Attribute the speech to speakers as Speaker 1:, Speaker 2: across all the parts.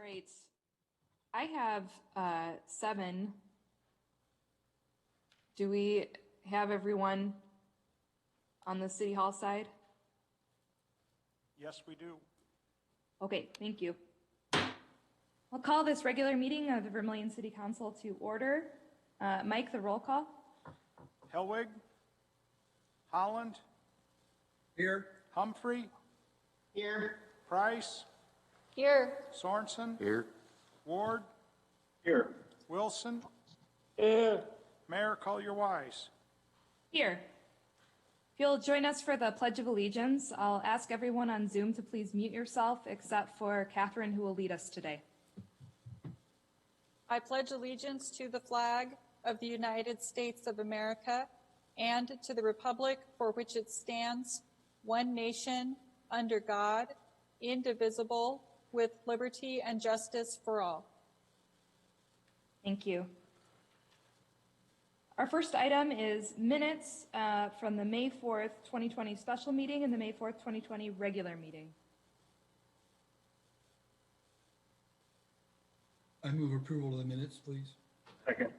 Speaker 1: right. I have 7. Do we have everyone on the City Hall side?
Speaker 2: Yes, we do.
Speaker 1: Okay, thank you. I'll call this regular meeting of the Vermillion City Council to order. Mike, the roll call.
Speaker 2: Helwig? Holland?
Speaker 3: Here.
Speaker 2: Humphrey?
Speaker 4: Here.
Speaker 2: Price?
Speaker 4: Here.
Speaker 2: Sorensen?
Speaker 3: Here.
Speaker 2: Ward?
Speaker 3: Here.
Speaker 2: Wilson?
Speaker 4: Here.
Speaker 2: Mayor Collier-Wise?
Speaker 1: Here. If you'll join us for the Pledge of Allegiance, I'll ask everyone on Zoom to please mute yourself except for Catherine, who will lead us today.
Speaker 5: I pledge allegiance to the flag of the United States of America and to the republic for which it stands, one nation, under God, indivisible, with liberty and justice for all.
Speaker 1: Thank you. Our first item is minutes from the May 4th, 2020 special meeting and the May 4th, 2020 regular meeting.
Speaker 3: I move approval of the minutes, please.
Speaker 4: Second.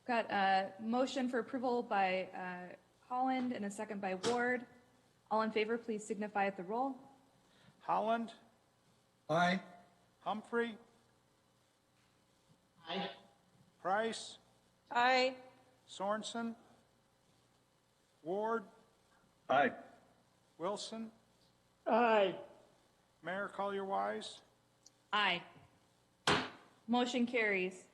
Speaker 1: Got a motion for approval by Holland and a second by Ward. All in favor, please signify at the roll.
Speaker 2: Holland?
Speaker 3: Aye.
Speaker 2: Humphrey?
Speaker 4: Aye.
Speaker 2: Price?
Speaker 5: Aye.
Speaker 2: Sorensen? Ward?
Speaker 3: Aye.
Speaker 2: Wilson?
Speaker 4: Aye.
Speaker 2: Mayor Collier-Wise?
Speaker 1: Aye. Motion carries.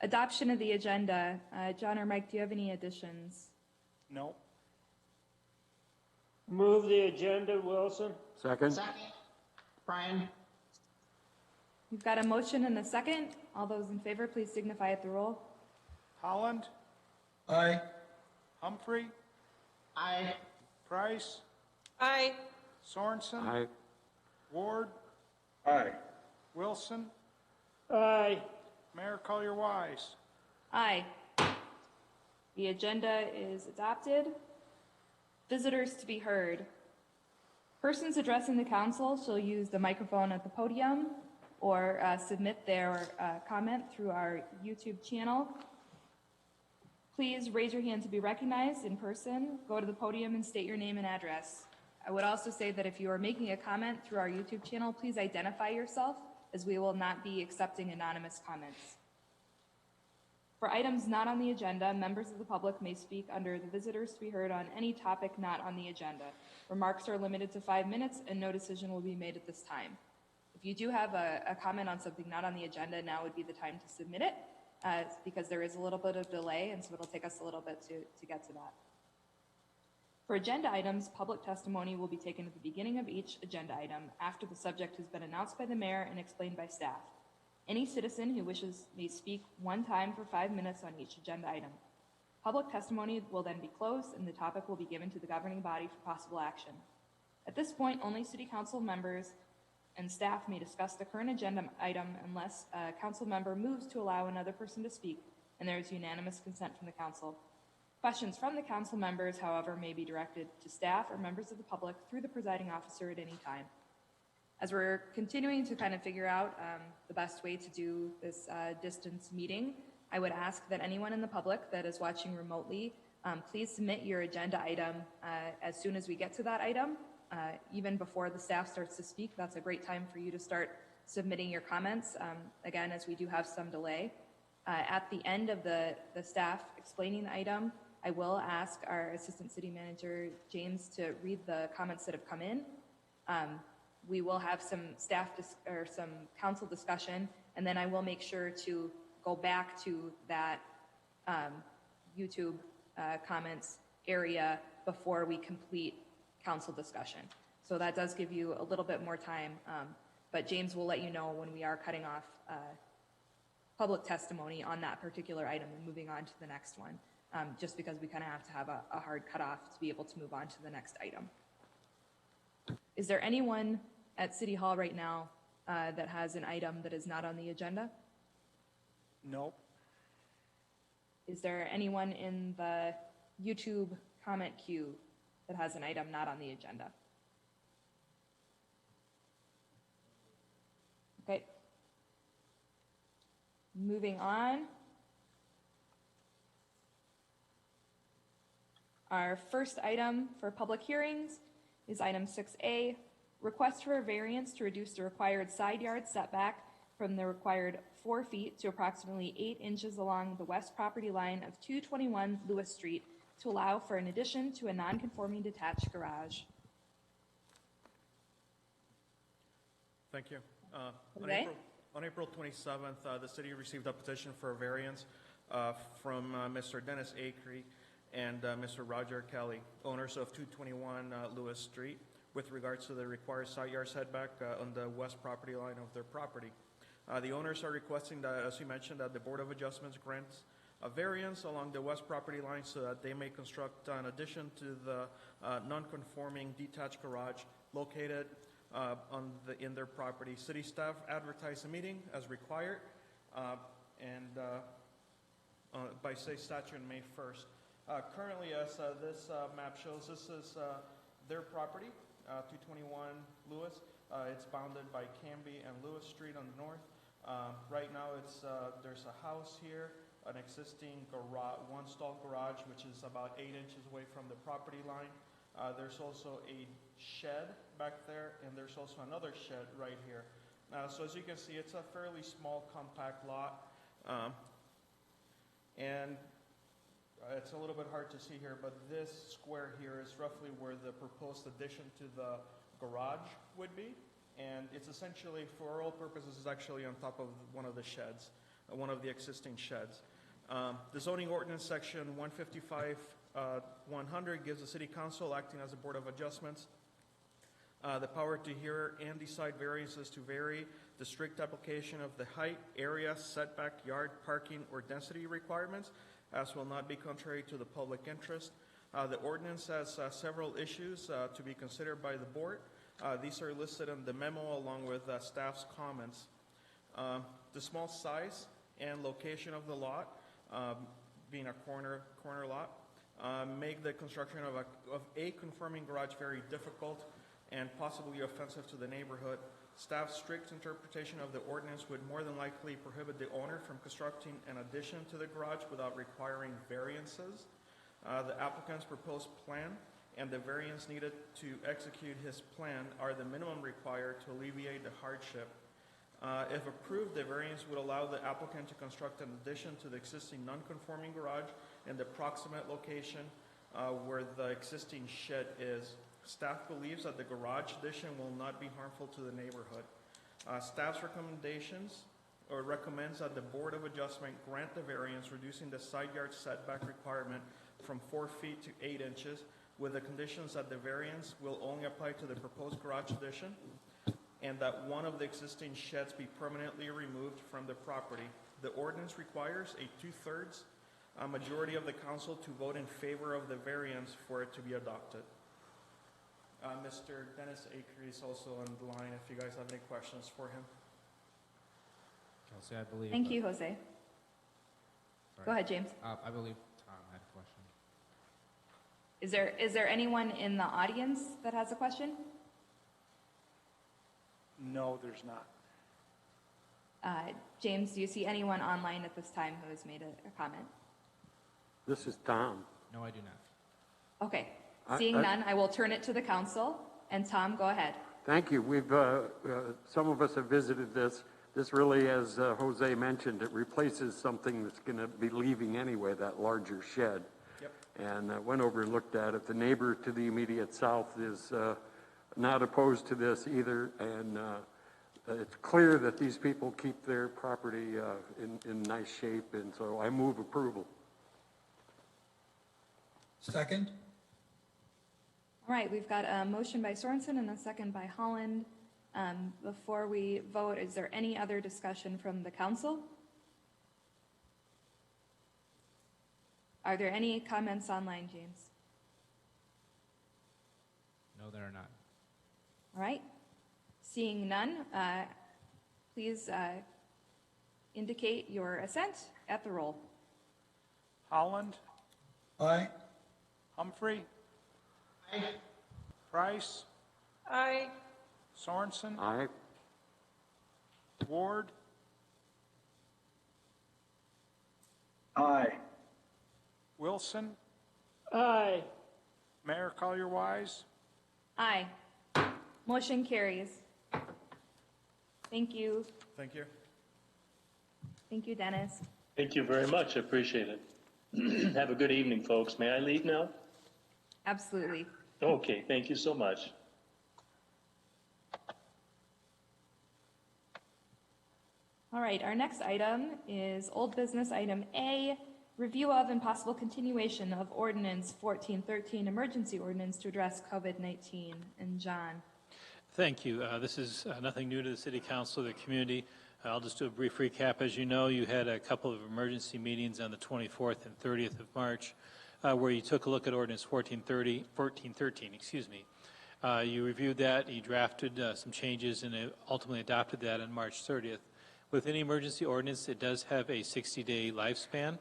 Speaker 1: Adoption of the agenda. John or Mike, do you have any additions?
Speaker 2: No.
Speaker 4: Move the agenda, Wilson.
Speaker 3: Second.
Speaker 4: Second. Brian.
Speaker 1: We've got a motion and a second. All those in favor, please signify at the roll.
Speaker 2: Holland?
Speaker 3: Aye.
Speaker 2: Humphrey?
Speaker 4: Aye.
Speaker 2: Price?
Speaker 5: Aye.
Speaker 2: Sorensen?
Speaker 3: Aye.
Speaker 2: Ward?
Speaker 3: Aye.
Speaker 2: Wilson?
Speaker 4: Aye.
Speaker 2: Mayor Collier-Wise?
Speaker 1: Aye. The agenda is adopted. Visitors to be heard. Persons addressing the council shall use the microphone at the podium or submit their comment through our YouTube channel. Please raise your hand to be recognized in person. Go to the podium and state your name and address. I would also say that if you are making a comment through our YouTube channel, please identify yourself, as we will not be accepting anonymous comments. For items not on the agenda, members of the public may speak under the visitors to be heard on any topic not on the agenda. Remarks are limited to 5 minutes and no decision will be made at this time. If you do have a comment on something not on the agenda, now would be the time to submit it because there is a little bit of delay, and so it'll take us a little bit to get to that. For agenda items, public testimony will be taken at the beginning of each agenda item after the subject has been announced by the mayor and explained by staff. Any citizen who wishes may speak one time for 5 minutes on each agenda item. Public testimony will then be closed and the topic will be given to the governing body for possible action. At this point, only city council members and staff may discuss the current agenda item unless a council member moves to allow another person to speak and there is unanimous consent from the council. Questions from the council members, however, may be directed to staff or members of the public through the presiding officer at any time. As we're continuing to kind of figure out the best way to do this distance meeting, I would ask that anyone in the public that is watching remotely, please submit your agenda item as soon as we get to that item, even before the staff starts to speak. That's a great time for you to start submitting your comments, again, as we do have some delay. At the end of the staff explaining the item, I will ask our Assistant City Manager, James, to read the comments that have come in. We will have some staff or some council discussion, and then I will make sure to go back to that YouTube comments area before we complete council discussion. So that does give you a little bit more time, but James will let you know when we are cutting off public testimony on that particular item and moving on to the next one, just because we kind of have to have a hard cutoff to be able to move on to the next item. Is there anyone at City Hall right now that has an item that is not on the agenda?
Speaker 2: No.
Speaker 1: Is there anyone in the YouTube comment queue that has an item not on the agenda? Okay, Moving on. Our first item for public hearings is item 6A, request for a variance to reduce the required side yard setback from the required 4 feet to approximately 8 inches along the west property line of 221 Lewis Street to allow for an addition to a non-conforming detached garage.
Speaker 6: Thank you.
Speaker 1: Okay.
Speaker 6: On April 27th, the city received a petition for a variance from Mr. Dennis Acree and Mr. Roger Kelly, owners of 221 Lewis Street, with regards to the required side yard setback on the west property line of their property. The owners are requesting that, as you mentioned, that the Board of Adjustments grants a variance along the west property line so that they may construct an addition to the non-conforming detached garage located in their property. City staff advertised a meeting as required by state statute on May 1st. Currently, as this map shows, this is their property, 221 Lewis. It's bounded by Canby and Lewis Street on the north. Right now, there's a house here, an existing garage, one-stall garage, which is about 8 inches away from the property line. There's also a shed back there, and there's also another shed right here. So as you can see, it's a fairly small, compact lot. And it's a little bit hard to see here, but this square here is roughly where the proposed addition to the garage would be. And it's essentially, for all purposes, is actually on top of one of the sheds, one of the existing sheds. The zoning ordinance section 155-100 gives the city council, acting as a board of adjustments, the power to hear and decide variances to vary the strict application of the height, area, setback, yard, parking, or density requirements, as will not be contrary to the public interest. The ordinance has several issues to be considered by the board. These are listed in the memo along with staff's comments. The small size and location of the lot, being a corner lot, make the construction of a conforming garage very difficult and possibly offensive to the neighborhood. Staff's strict interpretation of the ordinance would more than likely prohibit the owner from constructing an addition to the garage without requiring variances. The applicant's proposed plan and the variance needed to execute his plan are the minimum required to alleviate the hardship. If approved, the variance would allow the applicant to construct an addition to the existing non-conforming garage in the proximate location where the existing shed is. Staff believes that the garage addition will not be harmful to the neighborhood. Staff's recommendations or recommends that the Board of Adjustment grant the variance, reducing the side yard setback requirement from 4 feet to 8 inches, with the conditions that the variance will only apply to the proposed garage addition and that one of the existing sheds be permanently removed from the property. The ordinance requires a 2/3 majority of the council to vote in favor of the variance for it to be adopted. Mr. Dennis Acree is also on the line if you guys have any questions for him.
Speaker 7: Kelsey, I believe.
Speaker 1: Thank you, Jose.
Speaker 7: Sorry.
Speaker 1: Go ahead, James.
Speaker 7: I believe Tom had a question.
Speaker 1: Is there anyone in the audience that has a question?
Speaker 2: No, there's not.
Speaker 1: James, do you see anyone online at this time who has made a comment?
Speaker 8: This is Tom.
Speaker 7: No, I do not.
Speaker 1: Okay, seeing none, I will turn it to the council. And Tom, go ahead.
Speaker 8: Thank you. We've, some of us have visited this. This really, as Jose mentioned, it replaces something that's going to be leaving anyway, that larger shed.
Speaker 6: Yep.
Speaker 8: And I went over and looked at it. The neighbor to the immediate south is not opposed to this either. And it's clear that these people keep their property in nice shape. And so I move approval.
Speaker 3: Second?
Speaker 1: All right, we've got a motion by Sorensen and a second by Holland. Before we vote, is there any other discussion from the council? Are there any comments online, James?
Speaker 7: No, there are not.
Speaker 1: All right, seeing none, please indicate your assent at the roll.
Speaker 2: Holland,
Speaker 3: Aye.
Speaker 2: Humphrey,
Speaker 4: Aye.
Speaker 2: Price,
Speaker 5: Aye.
Speaker 2: Sorensen,
Speaker 8: Aye.
Speaker 2: Ward,
Speaker 3: Aye.
Speaker 2: Wilson,
Speaker 4: Aye.
Speaker 2: Mayor Collier-Wise,
Speaker 1: Aye. Motion carries. Thank you.
Speaker 6: Thank you.
Speaker 1: Thank you, Dennis.
Speaker 9: Thank you very much. I appreciate it. Have a good evening, folks. May I leave now?
Speaker 1: Absolutely.
Speaker 9: Okay, thank you so much.
Speaker 1: All right, our next item is old business item A, review of and possible continuation of ordinance 1413, emergency ordinance to address COVID-19. And John.
Speaker 10: Thank you. This is nothing new to the City Council, the community. I'll just do a brief recap. As you know, you had a couple of emergency meetings on the 24th and 30th of March where you took a look at ordinance 1413, you reviewed that, you drafted some changes, and ultimately adopted that on March 30th. With any emergency ordinance, it does have a 60-day lifespan.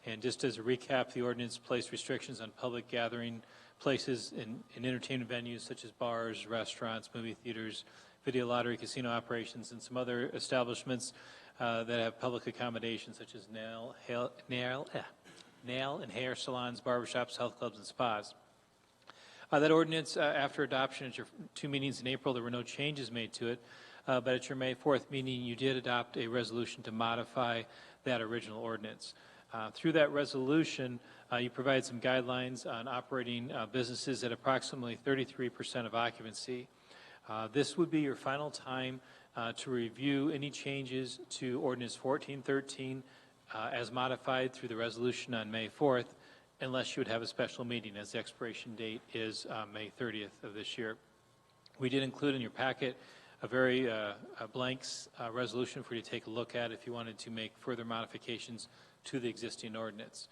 Speaker 10: And just as a recap, the ordinance placed restrictions on public gathering places in entertainment venues such as bars, restaurants, movie theaters, video lottery, casino operations, and some other establishments that have public accommodations such as nail and hair salons, barbershops, health clubs, and spas. That ordinance, after adoption at your 2 meetings in April, there were no changes made to it. But at your May 4th meeting, you did adopt a resolution to modify that original ordinance. Through that resolution, you provide some guidelines on operating businesses at approximately 33% of occupancy. This would be your final time to review any changes to Ordinance 1413 as modified through the resolution on May 4th, unless you would have a special meeting, as the expiration date is May 30th of this year. We did include in your packet a very blank resolution for you to take a look at if you wanted to make further modifications to the existing ordinance.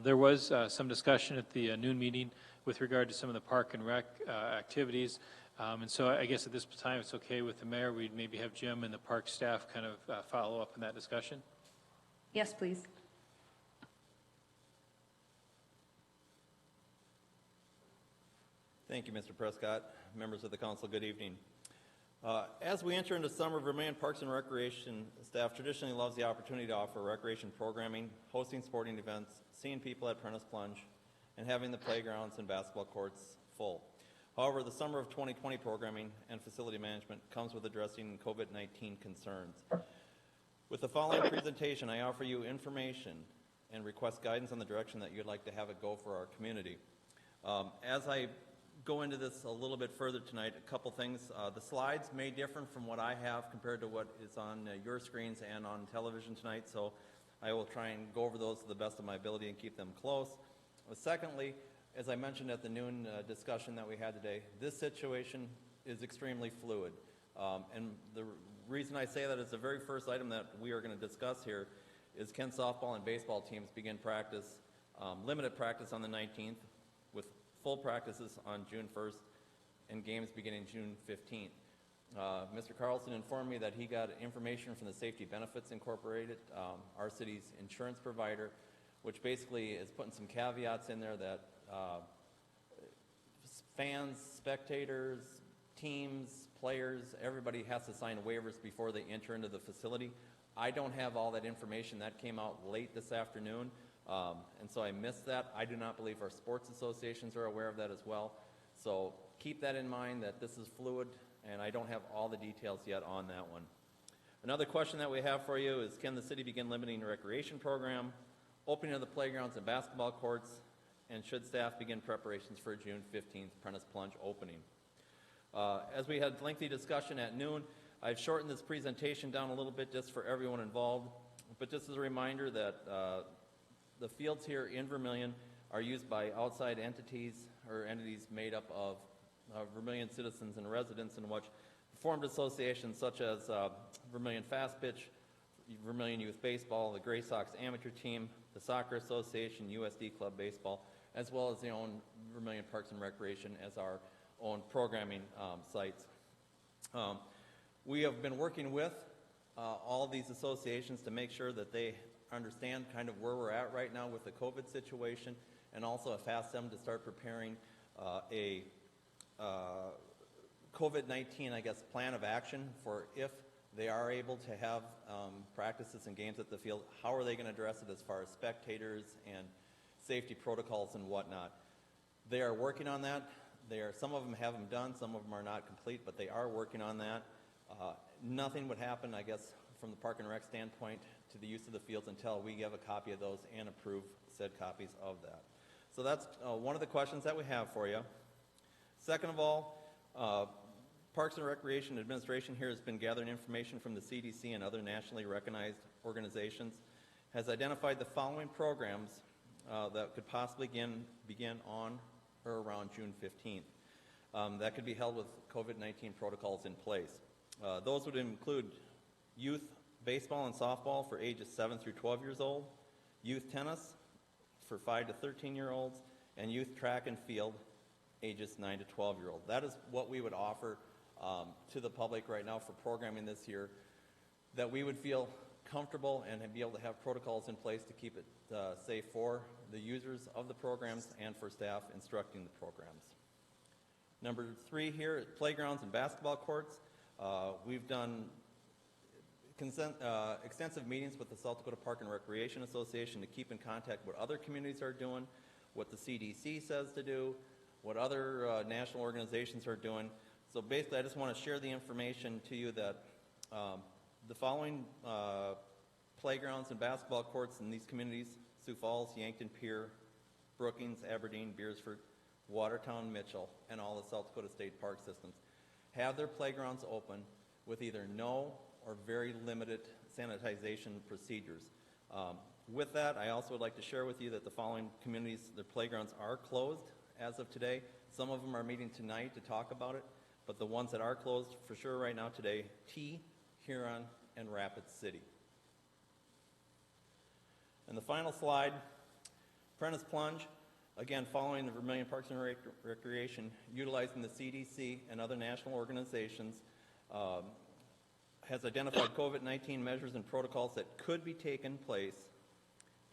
Speaker 10: There was some discussion at the noon meeting with regard to some of the park and rec activities. And so I guess at this time it's okay with the mayor. We'd maybe have Jim and the park staff kind of follow up on that discussion.
Speaker 1: Yes, please.
Speaker 11: Thank you, Mr. Prescott. Members of the council, good evening. As we enter into summer, Vermillion Parks and Recreation staff traditionally loves the opportunity to offer recreation programming, hosting sporting events, seeing people at Prentice Plunge, and having the playgrounds and basketball courts full. However, the summer of 2020 programming and facility management comes with addressing COVID-19 concerns. With the following presentation, I offer you information and request guidance on the direction that you'd like to have it go for our community. As I go into this a little bit further tonight, a couple things. The slides may differ from what I have compared to what is on your screens and on television tonight, so I will try and go over those to the best of my ability and keep them close. Secondly, as I mentioned at the noon discussion that we had today, this situation is extremely fluid. And the reason I say that is the very first item that we are going to discuss here is can softball and baseball teams begin practice, limited practice on the 19th, with full practices on June 1st and games beginning June 15th. Mr. Carlson informed me that he got information from the Safety Benefits Incorporated, our city's insurance provider, which basically is putting some caveats in there that fans, spectators, teams, players, everybody has to sign waivers before they enter into the facility. I don't have all that information. That came out late this afternoon. And so I missed that. I do not believe our sports associations are aware of that as well. So keep that in mind that this is fluid, and I don't have all the details yet on that one. Another question that we have for you is, can the city begin limiting the recreation program, opening of the playgrounds and basketball courts, and should staff begin preparations for June 15th Prentice Plunge opening? As we had lengthy discussion at noon, I've shortened this presentation down a little bit just for everyone involved, but just as a reminder that the fields here in Vermillion are used by outside entities or entities made up of Vermillion citizens and residents, in which formed associations such as Vermillion Fast Pitch, Vermillion Youth Baseball, the Gray Sox amateur team, the Soccer Association, USD Club Baseball, as well as the own Vermillion Parks and Recreation as our own programming sites. We have been working with all of these associations to make sure that they understand kind of where we're at right now with the COVID situation, and also have asked them to start preparing a COVID-19, I guess, plan of action for if They are able to have practices and games at the field. How are they going to address it as far as spectators and safety protocols and whatnot? They are working on that. Some of them have them done, some of them are not complete, but they are working on that. Nothing would happen, I guess, from the Park and Rec standpoint to the use of the fields until we have a copy of those and approve said copies of that. So that's one of the questions that we have for you. Second of all, Parks and Recreation Administration here has been gathering information from the CDC and other nationally recognized organizations, has identified the following programs that could possibly begin on or around June 15th. That could be held with COVID-19 protocols in place. Those would include youth baseball and softball for ages 7 through 12 years old, youth tennis for 5 to 13-year-olds, and youth track and field ages 9 to 12-year-olds. That is what we would offer to the public right now for programming this year, that we would feel comfortable and be able to have protocols in place to keep it safe for the users of the programs and for staff instructing the programs. Number 3 here, playgrounds and basketball courts. We've done extensive meetings with the South Dakota Park and Recreation Association to keep in contact what other communities are doing, what the CDC says to do, what other national organizations are doing. So basically, I just want to share the information to you that the following playgrounds and basketball courts in these communities, Sioux Falls, Yankton, Pierre, Brookings, Aberdeen, Beersford, Watertown, Mitchell, and all the South Dakota State Park systems, have their playgrounds open with either no or very limited sanitization procedures. With that, I also would like to share with you that the following communities, their playgrounds are closed as of today. Some of them are meeting tonight to talk about it, but the ones that are closed for sure right now today, T, Huron, and Rapid City. And the final slide, Prentice Plunge, again following the Vermillion Parks and Recreation, utilizing the CDC and other national organizations, has identified COVID-19 measures and protocols that could be taken place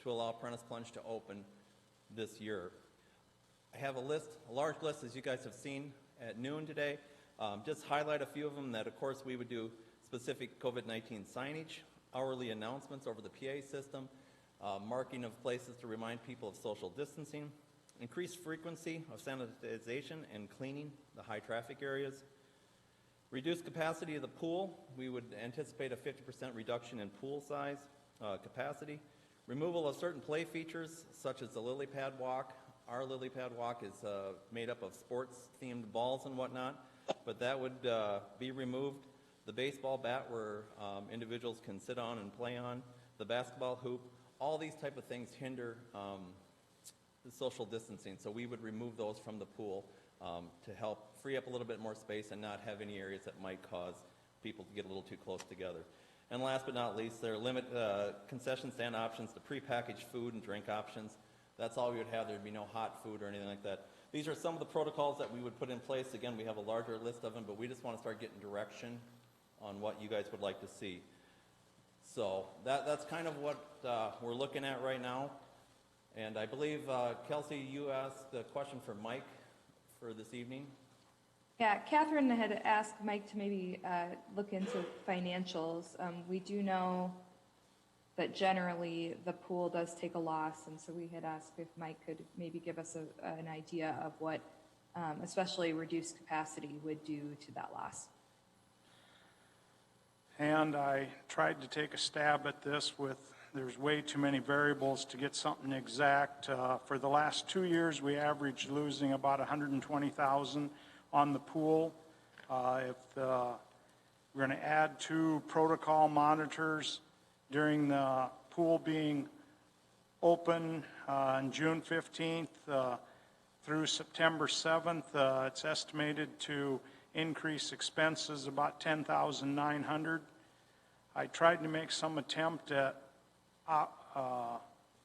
Speaker 11: to allow Prentice Plunge to open this year. I have a large list, as you guys have seen at noon today. Just highlight a few of them that, of course, we would do specific COVID-19 signage, hourly announcements over the PA system, marking of places to remind people of social distancing, increased frequency of sanitization and cleaning the high traffic areas, reduced capacity of the pool. We would anticipate a 50% reduction in pool size capacity, removal of certain play features such as the lily pad walk. Our lily pad walk is made up of sports-themed balls and whatnot, but that would be removed. The baseball bat where individuals can sit on and play on, the basketball hoop, all these type of things hinder the social distancing, so we would remove those from the pool to help free up a little bit more space and not have any areas that might cause people to get a little too close together. And last but not least, there are concession stand options to prepackaged food and drink options. That's all we would have. There'd be no hot food or anything like that. These are some of the protocols that we would put in place. Again, we have a larger list of them, but we just want to start getting direction on what you guys would like to see. So that's kind of what we're looking at right now. And I believe, Kelsey, you asked a question for Mike for this evening.
Speaker 1: Yeah, Catherine had asked Mike to maybe look into financials. We do know that generally the pool does take a loss, and so we had asked if Mike could maybe give us an idea of what especially reduced capacity would do to that loss.
Speaker 2: And I tried to take a stab at this there's way too many variables to get something exact. For the last 2 years, we averaged losing about $120,000 on the pool. If we're going to add 2 protocol monitors during the pool being open on June 15th through September 7th, it's estimated to increase expenses about $10,900. I tried to make some attempt at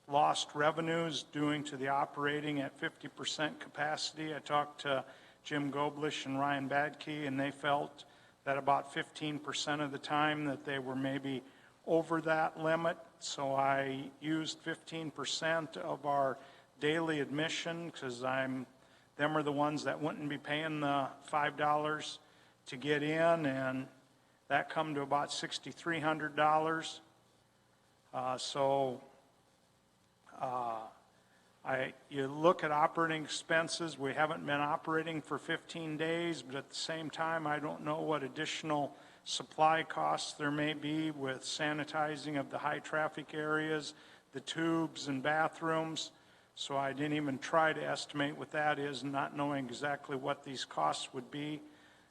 Speaker 2: lost revenues due to the operating at 50% capacity. I talked to Jim Goblish and Ryan Badke, and they felt that about 15% of the time that they were maybe over that limit. So I used 15% of our daily admission, because them are the ones that wouldn't be paying the $5 to get in, and That come to about $6,300. You look at operating expenses, we haven't been operating for 15 days, but at the same time, I don't know what additional supply costs there may be with sanitizing of the high-traffic areas, the tubes and bathrooms. So I didn't even try to estimate what that is, not knowing exactly what these costs would be.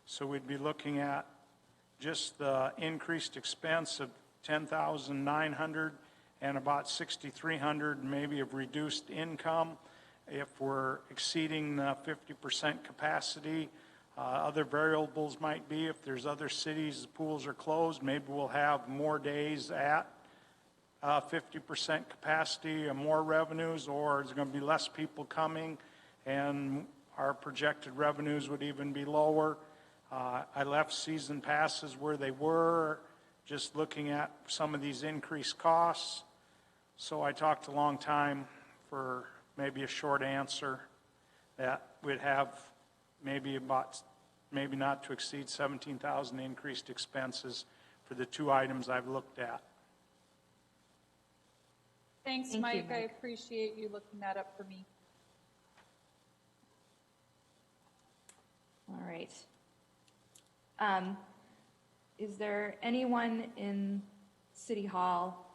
Speaker 2: So we'd be looking at just the increased expense of $10,900 and about $6,300 maybe of reduced income if we're exceeding the 50% capacity. Other variables might be if there's other cities, the pools are closed, maybe we'll have more days at 50% capacity and more revenues, or there's going to be less people coming and our projected revenues would even be lower. I left season passes where they were, just looking at some of these increased costs. So I talked a long time for maybe a short answer that we'd have maybe not to exceed 17,000 increased expenses for the two items I've looked at.
Speaker 5: Thanks,
Speaker 1: Thank you,
Speaker 5: Mike. I
Speaker 1: Mike.
Speaker 5: appreciate you looking that up for me.
Speaker 1: All right. Is there anyone in City Hall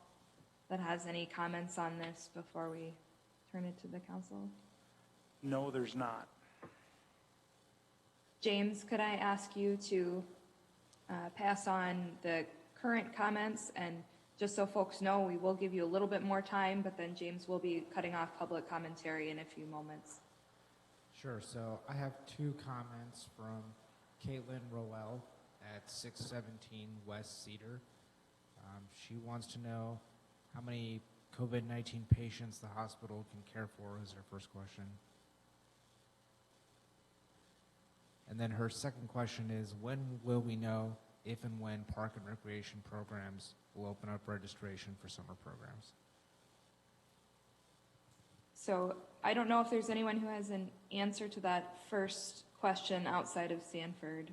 Speaker 1: that has any comments on this before we turn it to the council?
Speaker 2: No, there's not.
Speaker 1: James, could I ask you to pass on the current comments? And just so folks know, we will give you a little bit more time, but then James will be cutting off public commentary in a few moments.
Speaker 7: Sure. So I have two comments from Caitlin Rowell at 617 West Cedar. She wants to know how many COVID-19 patients the hospital can care for is her first question. And then her second question is, when will we know if and when park and recreation programs will open up registration for summer programs?
Speaker 1: So I don't know if there's anyone who has an answer to that first question outside of Sanford.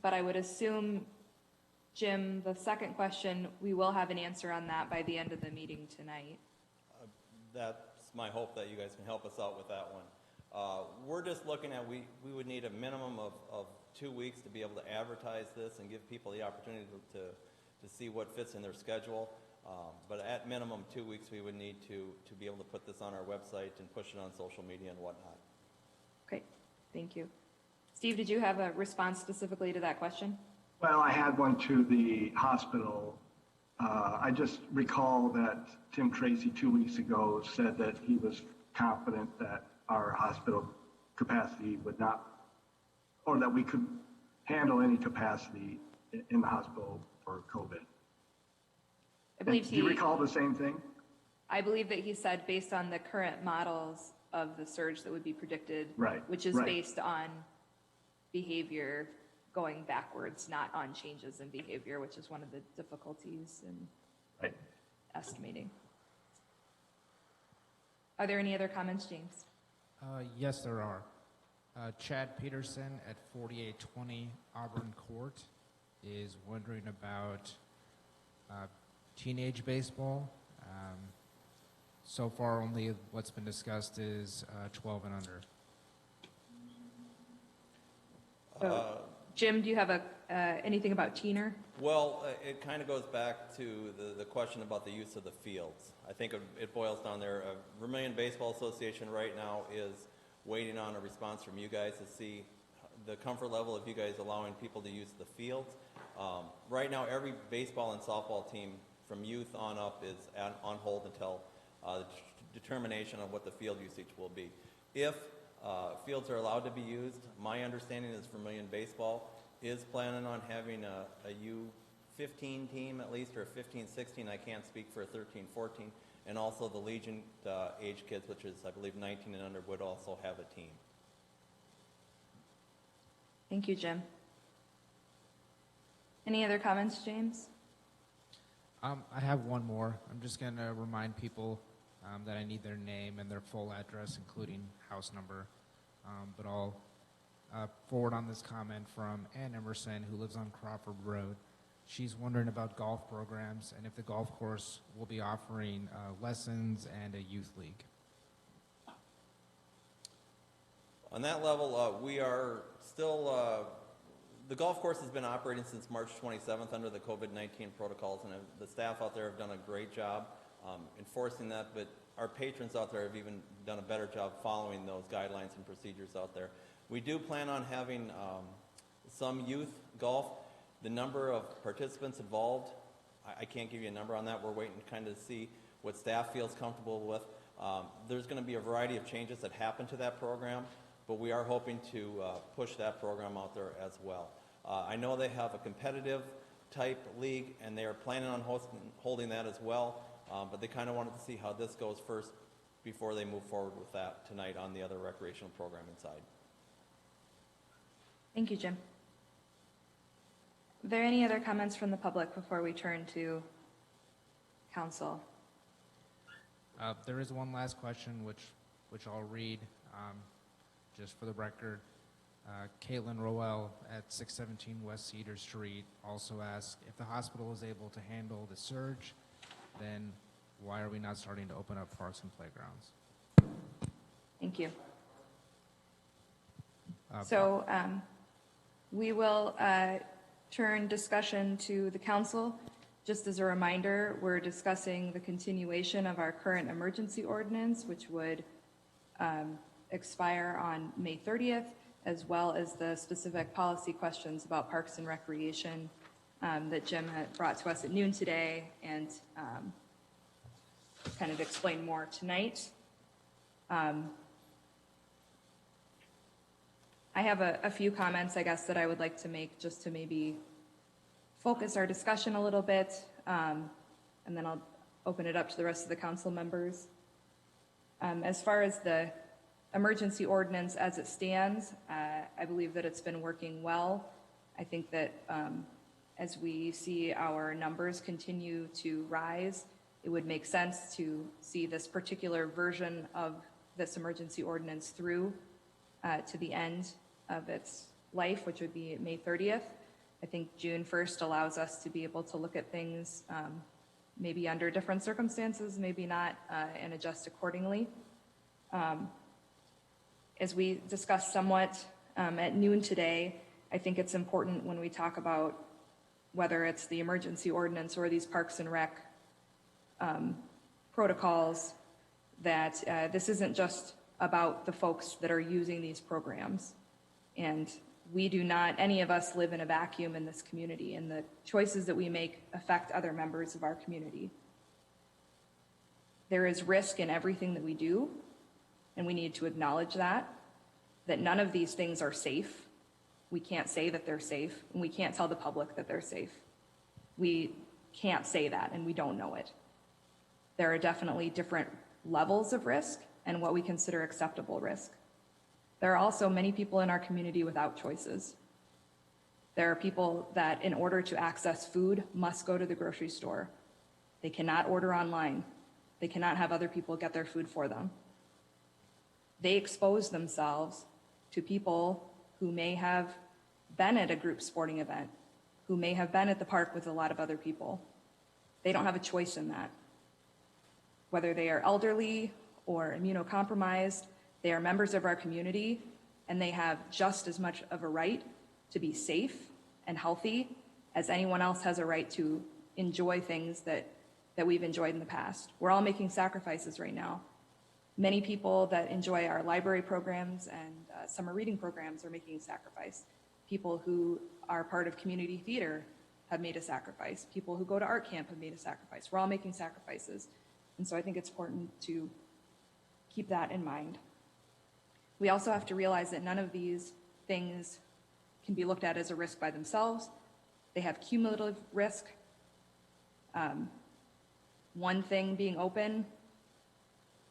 Speaker 1: But I would assume, Jim, the second question, we will have an answer on that by the end of the meeting tonight.
Speaker 11: That's my hope that you guys can help us out with that one. We're just looking at, we would need a minimum of 2 weeks to be able to advertise this and give people the opportunity to see what fits in their schedule. But at minimum 2 weeks, we would need to be able to put this on our website and push it on social media and whatnot.
Speaker 1: Okay, thank you. Steve, did you have a response specifically to that question?
Speaker 12: Well, I had one to the hospital. I just recall that Tim Tracy 2 weeks ago said that he was confident that our hospital capacity would not, or that we could handle any capacity in the hospital for COVID.
Speaker 1: I believe
Speaker 12: Do you recall the same thing?
Speaker 1: I believe that he said based on the current models of the surge that would be predicted,
Speaker 12: Right,
Speaker 1: which is
Speaker 12: right.
Speaker 1: based on behavior going backwards, not on changes in behavior, which is one of the difficulties in
Speaker 12: Right.
Speaker 1: estimating. Are there any other comments, James?
Speaker 7: Yes, there are. Chad Peterson at 4820 Auburn Court is wondering about teenage baseball. So far, only what's been discussed is 12 and under.
Speaker 1: Jim, do you have anything about Teener?
Speaker 11: Well, it kind of goes back to the question about the use of the fields. I think it boils down there. Vermillion Baseball Association right now is waiting on a response from you guys to see the comfort level of you guys allowing people to use the fields. Right now, every baseball and softball team from youth on up is on hold until the determination of what the field usage will be. If fields are allowed to be used, my understanding is Vermillion Baseball is planning on having a U15 team at least, or a 15-16. I can't speak for a 13-14. And also the Legion age kids, which is, I believe, 19 and under, would also have a team.
Speaker 1: Thank you, Jim. Any other comments, James?
Speaker 7: I have one more. I'm just going to remind people that I need their name and their full address, including house number. but I'll forward on this comment from Ann Emerson, who lives on Crawford Road. She's wondering about golf programs and if the golf course will be offering lessons and a youth league.
Speaker 11: On that level, we are still, the golf course has been operating since March 27th under the COVID-19 protocols, and the staff out there have done a great job enforcing that, but our patrons out there have even done a better job following those guidelines and procedures out there. We do plan on having some youth golf. The number of participants involved, I can't give you a number on that. We're waiting to kind of see what staff feels comfortable with. There's going to be a variety of changes that happen to that program, but we are hoping to push that program out there as well. I know they have a competitive type league, and they are planning on holding that as well, but they kind of wanted to see how this goes first before they move forward with that tonight on the other recreational programming side.
Speaker 1: Thank you, Jim. Are there any other comments from the public before we turn to council?
Speaker 7: There is one last question, which I'll read, just for the record. Caitlin Rowell at 617 West Cedar Street also asked, if the hospital is able to handle the surge, then why are we not starting to open up parks and playgrounds?
Speaker 1: Thank you. So we will turn discussion to the council. Just as a reminder, we're discussing the continuation of our current emergency ordinance, which would expire on May 30th, as well as the specific policy questions about parks and recreation that Jim had brought to us at noon today and kind of explain more tonight. I have a few comments, I guess, that I would like to make just to maybe focus our discussion a little bit, and then I'll open it up to the rest of the council members. As far as the emergency ordinance as it stands, I believe that it's been working well. I think that as we see our numbers continue to rise, it would make sense to see this particular version of this emergency ordinance through to the end of its life, which would be May 30th. I think June 1st allows us to be able to look at things maybe under different circumstances, maybe not, and adjust accordingly. As we discussed somewhat at noon today, I think it's important when we talk about whether it's the emergency ordinance or these Parks and Rec protocols, that this isn't just about the folks that are using these programs. And we do not, any of us, live in a vacuum in this community, and the choices that we make affect other members of our community. There is risk in everything that we do, and we need to acknowledge that none of these things are safe. We can't say that they're safe, and we can't tell the public that they're safe. We can't say that, and we don't know it. There are definitely different levels of risk and what we consider acceptable risk. There are also many people in our community without choices. There are people that, in order to access food, must go to the grocery store. They cannot order online. They cannot have other people get their food for them. They expose themselves to people who may have been at a group sporting event, who may have been at the park with a lot of other people. They don't have a choice in that. Whether they are elderly or immunocompromised, they are members of our community, and they have just as much of a right to be safe and healthy as anyone else has a right to enjoy things that we've enjoyed in the past. We're all making sacrifices right now. Many people that enjoy our library programs and summer reading programs are making a sacrifice. People who are part of community theater have made a sacrifice. People who go to art camp have made a sacrifice. We're all making sacrifices. And so I think it's important to keep that in mind. We also have to realize that none of these things can be looked at as a risk by themselves. They have cumulative risk. One thing being open,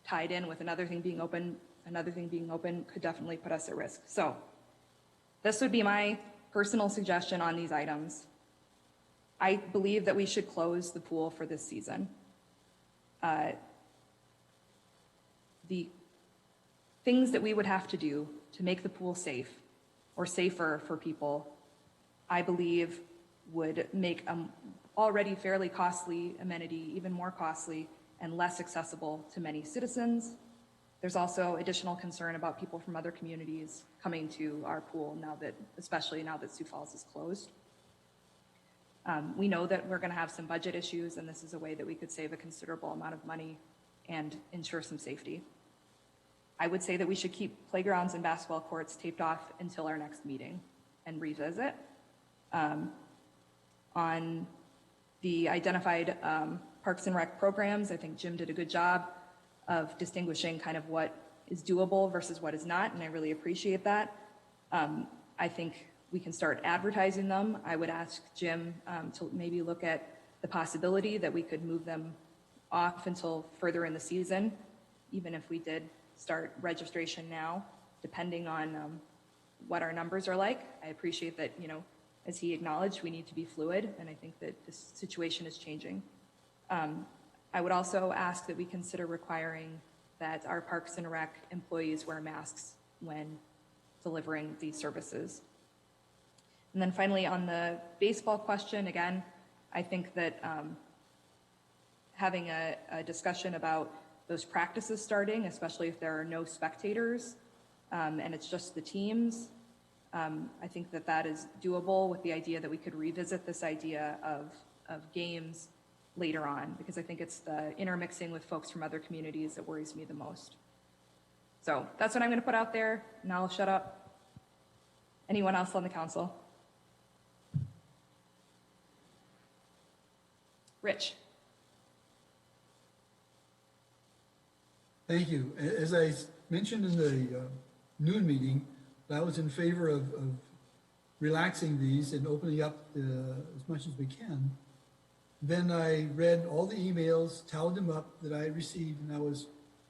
Speaker 1: tied in with another thing being open could definitely put us at risk. So this would be my personal suggestion on these items. I believe that we should close the pool for this season. things that we would have to do to make the pool safe or safer for people, I believe would make an already fairly costly amenity even more costly and less accessible to many citizens. There's also additional concern about people from other communities coming to our pool especially now that Sioux Falls is closed. We know that we're going to have some budget issues, and this is a way that we could save a considerable amount of money and ensure some safety. I would say that we should keep playgrounds and basketball courts taped off until our next meeting and revisit. On the identified Parks and Rec programs, I think Jim did a good job of distinguishing kind of what is doable versus what is not, and I really appreciate that. I think we can start advertising them. I would ask Jim to maybe look at the possibility that we could move them off until further in the season, even if we did start registration now, depending on what our numbers are like. I appreciate that, as he acknowledged, we need to be fluid, and I think that this situation is changing. I would also ask that we consider requiring that our Parks and Rec employees wear masks when delivering these services. And then finally, on the baseball question, again, I think that having a discussion about those practices starting, especially if there are no spectators and it's just the teams, I think that that is doable with the idea that we could revisit this idea of games later on, because I think it's the intermixing with folks from other communities that worries me the most. So that's what I'm going to put out there. Now I'll shut up. Anyone else on the council? Rich.
Speaker 3: Thank you. As I mentioned in the noon meeting, I was in favor of relaxing these and opening up as much as we can. Then I read all the emails, tallied them up that I received, and I was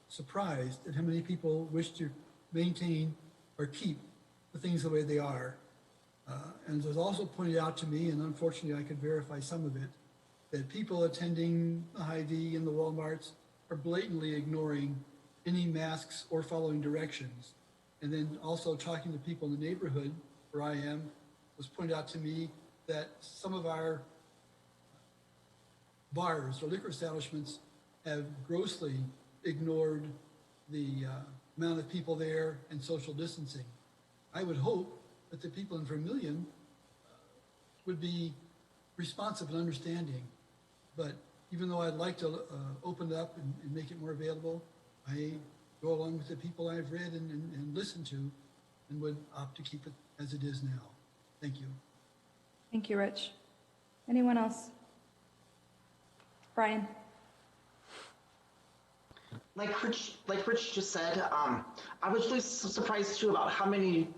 Speaker 3: surprised at how many people wish to maintain or keep the things the way they are. And it was also pointed out to me, and unfortunately I could verify some of it, that people attending the Hy-Vee and the Walmarts are blatantly ignoring any masks or following directions. And then also talking to people in the neighborhood where I am, was pointed out to me that some of our bars or liquor establishments have grossly ignored the amount of people there and social distancing. I would hope that the people in Vermillion would be responsive and understanding. But even though I'd like to open it up and make it more available, I go along with the people I've read and listened to, and would opt to keep it as it is now. Thank you.
Speaker 1: Thank you, Rich. Anyone else? Brian?
Speaker 4: Like Rich just said, I was really surprised too about how many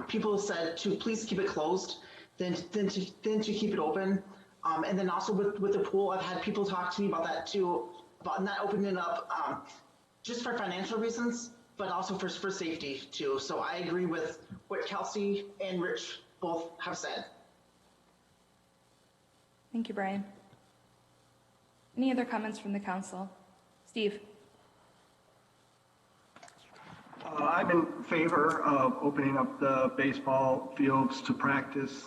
Speaker 4: people said to please keep it closed than to keep it open. And then also with the pool, I've had people talk to me about that too, about not opening it up just for financial reasons, but also for safety too. So I agree with what Kelsey and Rich both have said.
Speaker 1: Thank you, Brian. Any other comments from the council? Steve?
Speaker 12: I'm in favor of opening up the baseball fields to practice.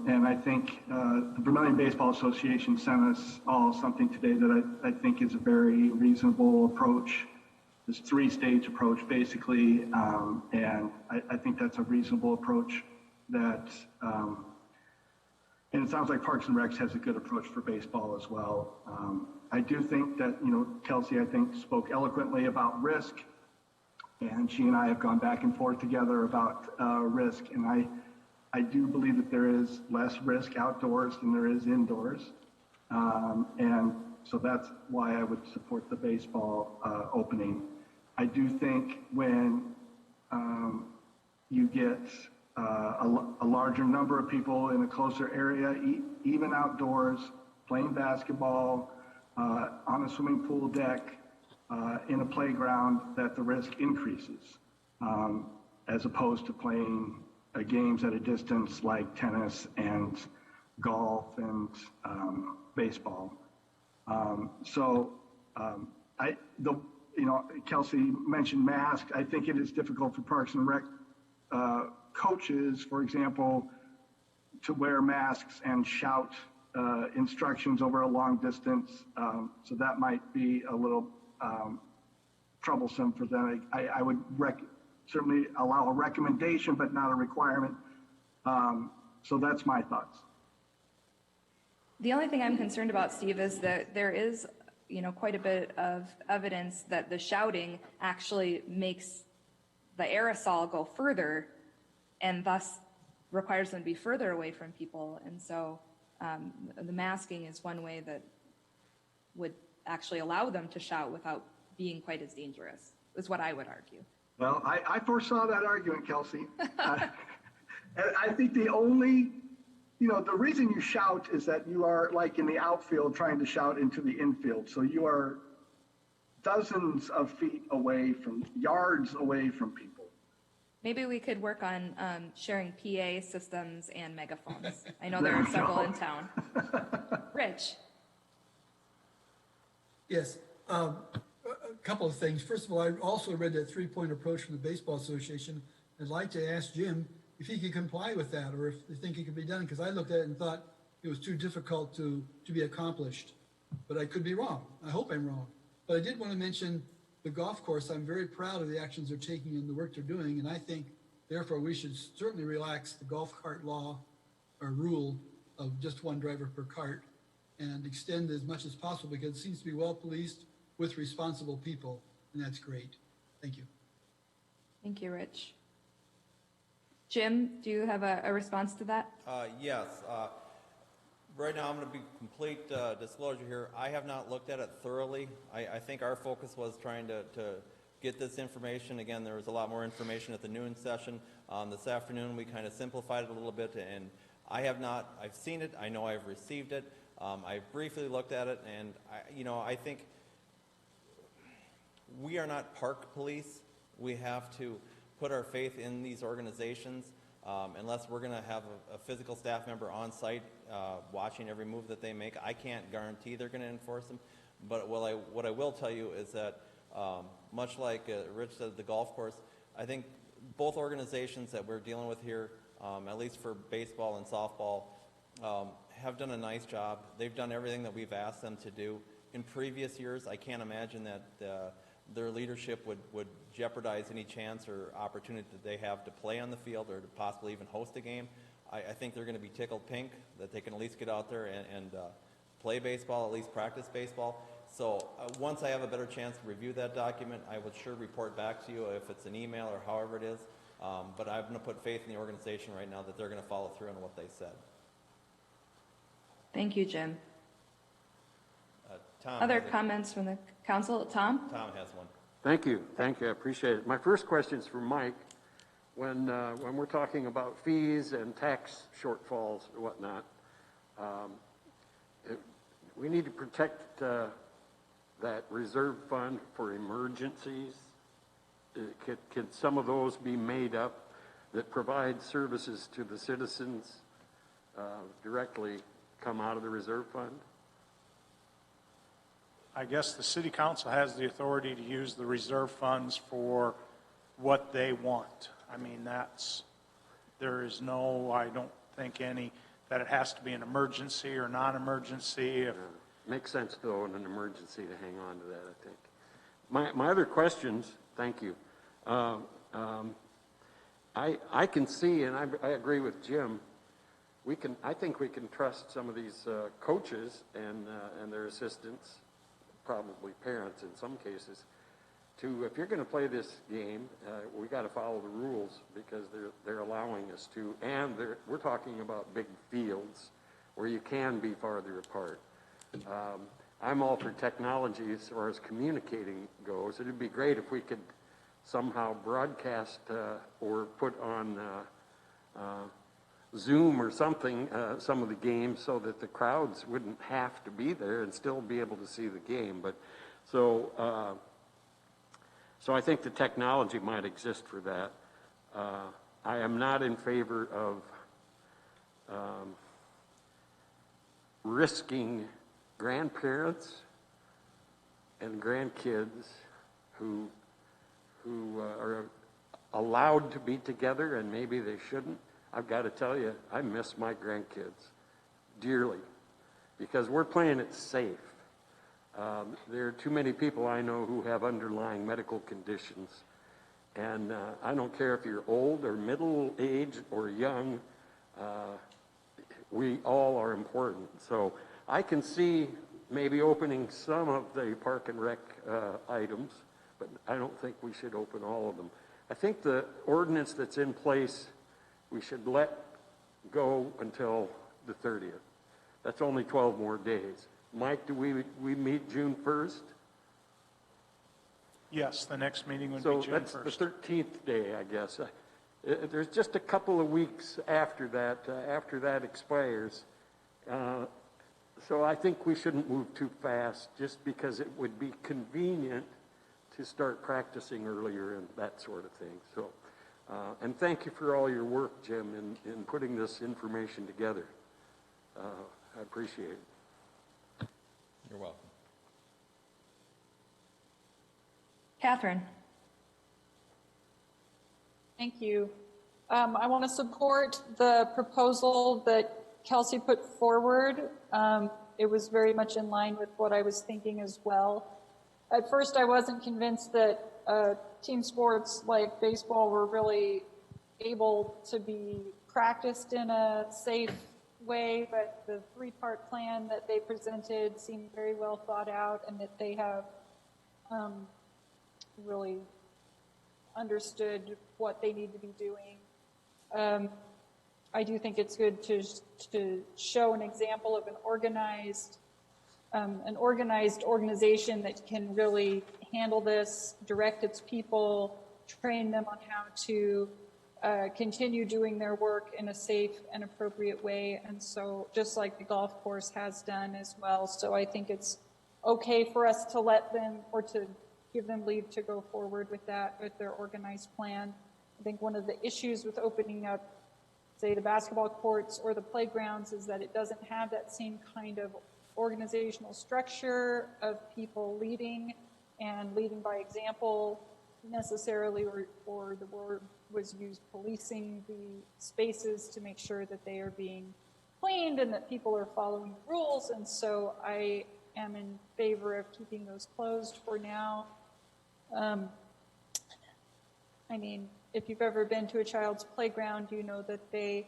Speaker 12: And I think the Vermillion Baseball Association sent us all something today that I think is a very reasonable approach. This three-stage approach, basically, and I think that's a reasonable approach that, and it sounds like Parks and Recs has a good approach for baseball as well. I do think that, Kelsey, I think, spoke eloquently about risk, and she and I have gone back and forth together about risk, and I do believe that there is less risk outdoors than there is indoors. And so that's why I would support the baseball opening. I do think when you get a larger number of people in a closer area, even outdoors, playing basketball, on a swimming pool deck, in a playground, that the risk increases, as opposed to playing games at a distance like tennis and golf and Kelsey mentioned masks. I think it is difficult for Parks and Rec coaches, for example, to wear masks and shout instructions over a long distance. So that might be a little troublesome for them. I would certainly allow a recommendation, but not a requirement. So that's my thoughts.
Speaker 1: The only thing I'm concerned about, Steve, is that there is, quite a bit of evidence that the shouting actually makes the aerosol go further and thus requires them to be further away from people. And so the masking is one way that would actually allow them to shout without being quite as dangerous, is what I would argue.
Speaker 12: Well, I foresaw that argument, Kelsey. And I think the only, the reason you shout is that you are like in the outfield trying to shout into the infield. So you are dozens of feet away yards away from people.
Speaker 1: Maybe we could work on sharing PA systems and megaphones. I know there are several in town. Rich.
Speaker 3: Yes, a couple of things. First of all, I also read that three-point approach from the Baseball Association. I'd like to ask Jim if he could comply with that, or if you think it could be done, because I looked at it and thought it was too difficult to be accomplished. But I could be wrong. I hope I'm wrong. But I did want to mention the golf course. I'm very proud of the actions they're taking and the work they're doing, and I think, therefore, we should certainly relax the golf cart law or rule of just one driver per cart and extend as much as possible, because it seems to be well policed with responsible people, and that's great. Thank you.
Speaker 1: Thank you, Rich. Jim, do you have a response to that?
Speaker 11: Yes. Right now, I'm going to be complete disclosure here. I have not looked at it thoroughly. I think our focus was trying to get this information. Again, there was a lot more information at the noon session. This afternoon, we kind of simplified it a little bit, and I've seen it. I know I've received it. I briefly looked at it, and I think we are not park police. We have to put our faith in these organizations. Unless we're going to have a physical staff member on site watching every move that they make, I can't guarantee they're going to enforce them. But what I will tell you is that, much like Rich said at the golf course, I think both organizations that we're dealing with here, at least for baseball and softball, have done a nice job. They've done everything that we've asked them to do. In previous years, I can't imagine that their leadership would jeopardize any chance or opportunity that they have to play on the field or to possibly even host a game. I think they're going to be tickled pink that they can at least get out there and play baseball, at least practice baseball. So once I have a better chance to review that document, I will sure report back to you if it's an email or however it is. But I'm going to put faith in the organization right now that they're going to follow through on what they said.
Speaker 1: Thank you, Jim.
Speaker 11: Tom,
Speaker 1: other comments from the council? Tom?
Speaker 11: Tom has one.
Speaker 8: Thank you. Thank you. I appreciate it. My first question is for Mike. When we're talking about fees and tax shortfalls and whatnot, we need to protect that reserve fund for emergencies. Can some of those be made up that provide services to the citizens directly come out of the reserve fund?
Speaker 2: I guess the city council has the authority to use the reserve funds for what they want. I mean, there is no, I don't think that it has to be an emergency or non-emergency.
Speaker 8: Makes sense, though, in an emergency to hang on to that, I think. My other questions, thank you. I can see, and I agree with Jim, I think we can trust some of these coaches and their assistants, probably parents in some cases, if you're going to play this game, we got to follow the rules because they're allowing us to, and we're talking about big fields where you can be farther apart. I'm all for technology as far as communicating goes. It'd be great if we could somehow broadcast or put on Zoom or something, some of the games, so that the crowds wouldn't have to be there and still be able to see the game. But so I think the technology might exist for that. I am not in favor of risking grandparents and grandkids who are allowed to be together and maybe they shouldn't. I've got to tell you, I miss my grandkids dearly because we're playing it safe. There are too many people I know who have underlying medical conditions. And I don't care if you're old or middle-aged or young, we all are important. So I can see maybe opening some of the park and rec items, but I don't think we should open all of them. I think the ordinance that's in place, we should let go until the 30th. That's only 12 more days. Mike, do we meet June 1st?
Speaker 2: Yes, the next meeting would be June 1st.
Speaker 8: So that's the 13th day, I guess. There's just a couple of weeks after that expires. So I think we shouldn't move too fast just because it would be convenient to start practicing earlier and that sort of thing. So, and thank you for all your work, Jim, in putting this information together. I appreciate it.
Speaker 11: You're welcome.
Speaker 1: Catherine.
Speaker 5: Thank you. I want to support the proposal that Kelsey put forward. It was very much in line with what I was thinking as well. At first, I wasn't convinced that team sports like baseball were really able to be practiced in a safe way, but the three-part plan that they presented seemed very well thought out and that they have really understood what they need to be doing. I do think it's good to show an example of an organized organization that can really handle this, direct its people, train them on how to continue doing their work in a safe and appropriate way. And so just like the golf course has done as well. So I think it's okay for us to let them or to give them leave to go forward with that, with their organized plan. I think one of the issues with opening up, say, the basketball courts or the playgrounds is that it doesn't have that same kind of organizational structure of people leading and leading by example necessarily, or the word was used, policing the spaces to make sure that they are being cleaned and that people are following the rules. And so I am in favor of keeping those closed for now. I mean, if you've ever been to a child's playground, you know that they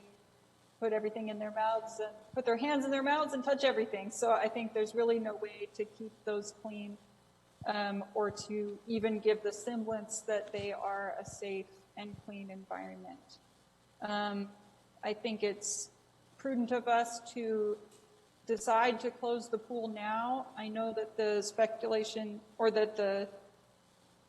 Speaker 5: put everything in their mouths and put their hands in their mouths and touch everything. So I think there's really no way to keep those clean or to even give the semblance that they are a safe and clean environment. I think it's prudent of us to decide to close the pool now. I know that the speculation or that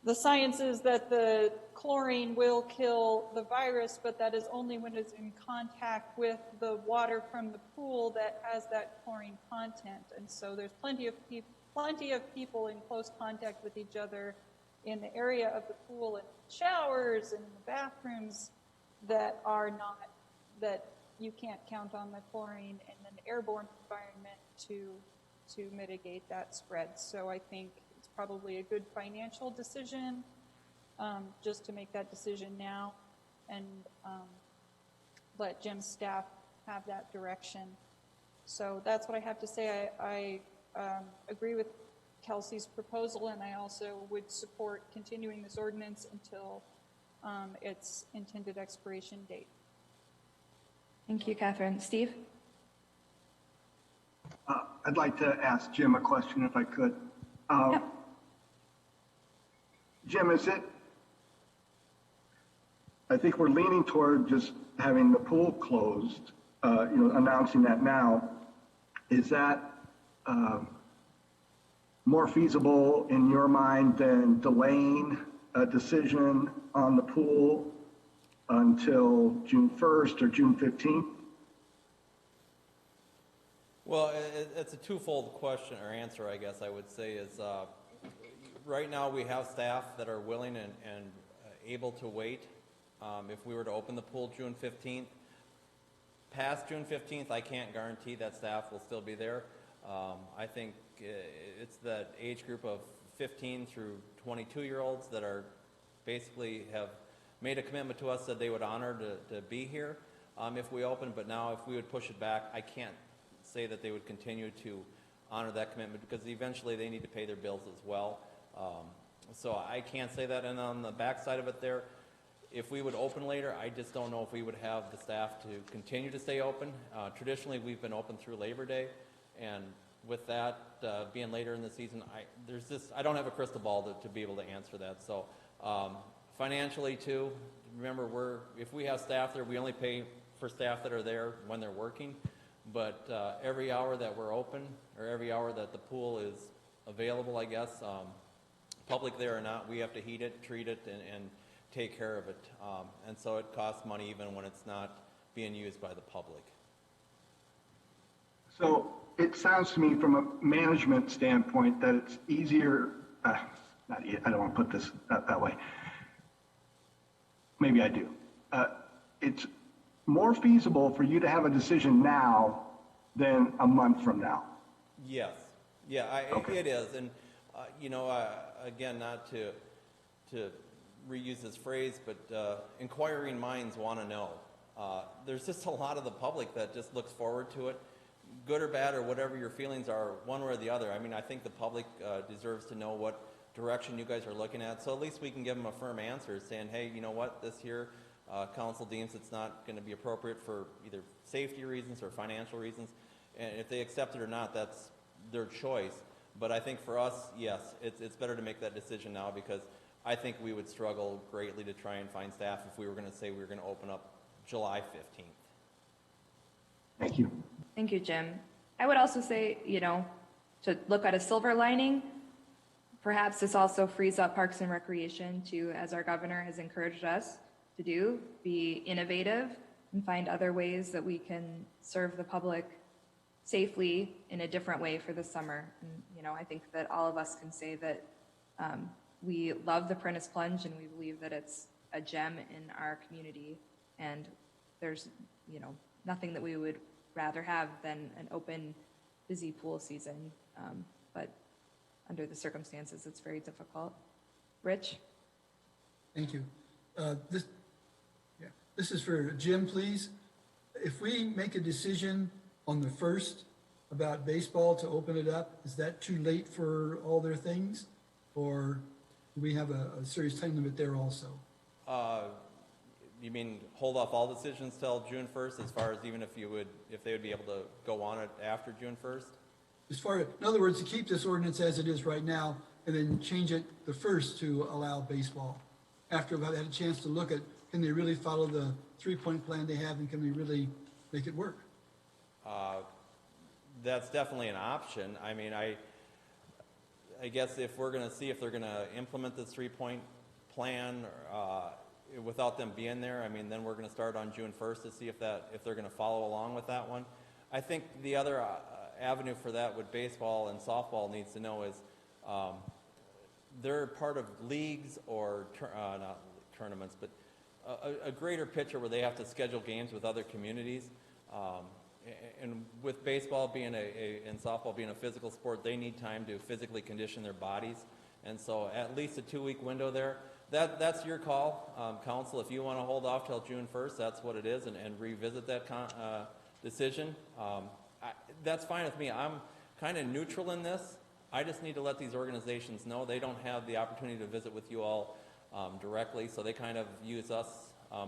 Speaker 5: the science is that the chlorine will kill the virus, but that is only when it's in contact with the water from the pool that has that chlorine content. And so there's plenty of people in close contact with each other in the area of the pool and showers and in the bathrooms that are not, that you can't count on the chlorine in an airborne environment to mitigate that spread. So I think it's probably a good financial decision just to make that decision now and let Jim's staff have that direction. So that's what I have to say. I agree with Kelsey's proposal, and I also would support continuing this ordinance until its intended expiration date.
Speaker 1: Thank you, Catherine. Steve?
Speaker 12: I'd like to ask Jim a question if I could.
Speaker 1: Yep.
Speaker 12: Jim, I think we're leaning toward just having the pool closed, announcing that now. Is that more feasible in your mind than delaying a decision on the pool until June 1st or June 15th?
Speaker 11: Well, it's a twofold question or answer, I guess I would say is right now we have staff that are willing and able to wait. If we were to open the pool June 15th, past June 15th, I can't guarantee that staff will still be there. I think it's that age group of 15 through 22-year-olds that are basically have made a commitment to us that they would honor to be here if we open, but now if we would push it back, I can't say that they would continue to honor that commitment because eventually they need to pay their bills as well. So I can't say that. And on the back side of it there, if we would open later, I just don't know if we would have the staff to continue to stay open. Traditionally, we've been open through Labor Day, and with that being later in the season, I don't have a crystal ball to be able to answer that. So financially too, remember if we have staff there, we only pay for staff that are there when they're working. But every hour that we're open, or every hour that the pool is available, I guess, public there or not, we have to heat it, treat it, and take care of it. And so it costs money even when it's not being used by the public.
Speaker 12: So it sounds to me from a management standpoint that it's easier, I don't want to put this that way. Maybe I do. It's more feasible for you to have a decision now than a month from now.
Speaker 11: Yes. Yeah,
Speaker 12: Okay.
Speaker 11: It is. And, again, not to reuse this phrase, but inquiring minds want to know. There's just a lot of the public that just looks forward to it, good or bad or whatever your feelings are, one way or the other. I mean, I think the public deserves to know what direction you guys are looking at, so at least we can give them a firm answer saying, hey, you know what, this year council deems it's not going to be appropriate for either safety reasons or financial reasons, and if they accept it or not, that's their choice. But I think for us, yes, it's better to make that decision now, because I think we would struggle greatly to try and find staff if we were going to say we were going to open up July 15th.
Speaker 12: Thank you.
Speaker 1: Thank you, Jim. I would also say, to look at a silver lining, perhaps this also frees up Parks and Recreation to, as our governor has encouraged us to do, be innovative and find other ways that we can serve the public safely in a different way for the summer. And, I think that all of us can say that we love the Prentice Plunge and we believe that it's a gem in our community. And there's, nothing that we would rather have than an open, busy pool season. But under the circumstances, it's very difficult. Rich?
Speaker 3: Thank you. This is for Jim, please. If we make a decision on the 1st about baseball to open it up, is that too late for all their things? Or do we have a serious time limit there also?
Speaker 11: You mean hold off all decisions till June 1st, as far as even if they would be able to go on it after June 1st?
Speaker 3: In other words, to keep this ordinance as it is right now and then change it the 1st to allow baseball. After I've had a chance to look at, can they really follow the 3-point plan they have, and can they really make it work?
Speaker 11: That's definitely an option. I mean, I guess if we're going to see if they're going to implement this 3-point plan without them being there, I mean, then we're going to start on June 1st to see if they're going to follow along with that one. I think the other avenue for that, what baseball and softball needs to know is they're part of leagues or not tournaments, but a greater picture where they have to schedule games with other communities. And with baseball being and softball being a physical sport, they need time to physically condition their bodies. And so at least a 2-week window there. That's your call, council. If you want to hold off till June 1st, that's what it is, and revisit that decision. That's fine with me. I'm kind of neutral in this. I just need to let these organizations know they don't have the opportunity to visit with you all directly, so they kind of use us,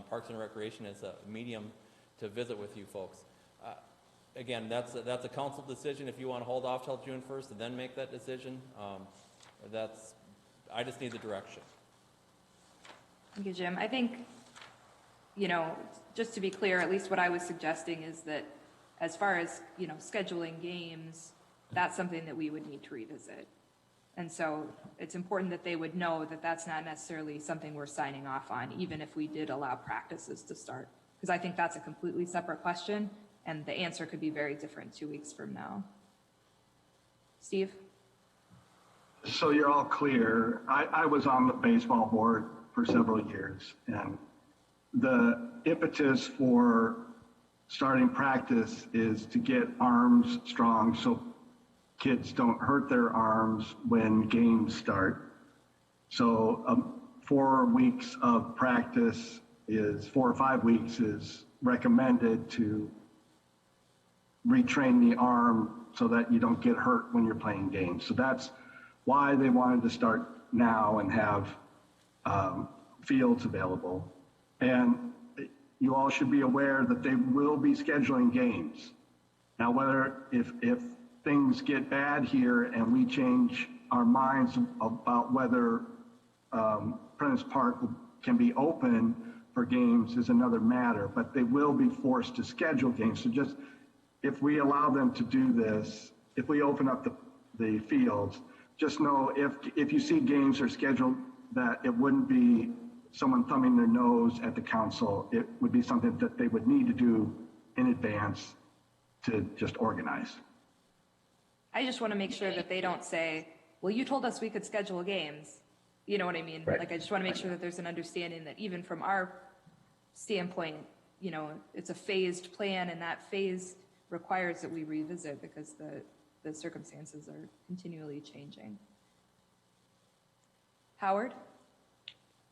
Speaker 11: Parks and Recreation, as a medium to visit with you folks. Again, that's a council decision. If you want to hold off till June 1st and then make that decision, I just need the direction.
Speaker 1: Thank you, Jim. I think, just to be clear, at least what I was suggesting is that as far as, scheduling games, that's something that we would need to revisit. And so it's important that they would know that that's not necessarily something we're signing off on, even if we did allow practices to start. Because I think that's a completely separate question, and the answer could be very different 2 weeks from now. Steve?
Speaker 12: So you're all clear. I was on the baseball board for several years, and the impetus for starting practice is to get arms strong kids don't hurt their arms when games start. So 4 weeks of practice 4 or 5 weeks is recommended to retrain the arm so that you don't get hurt when you're playing games. So that's why they wanted to start now and have fields available. And you all should be aware that they will be scheduling games. Now, if things get bad here and we change our minds about whether Prentice Park can be open for games is another matter, but they will be forced to schedule games. So just, if we allow them to do this, if we open up the fields, just know if you see games are scheduled, that it wouldn't be someone thumbing their nose at the council. It would be something that they would need to do in advance to just organize.
Speaker 1: I just want to make sure that they don't say, well, you told us we could schedule games. You know what I mean?
Speaker 12: Right.
Speaker 1: Like, I just want to make sure that there's an understanding that even from our standpoint, you know, it's a phased plan, and that phase requires that we revisit because the circumstances are continually changing. Howard?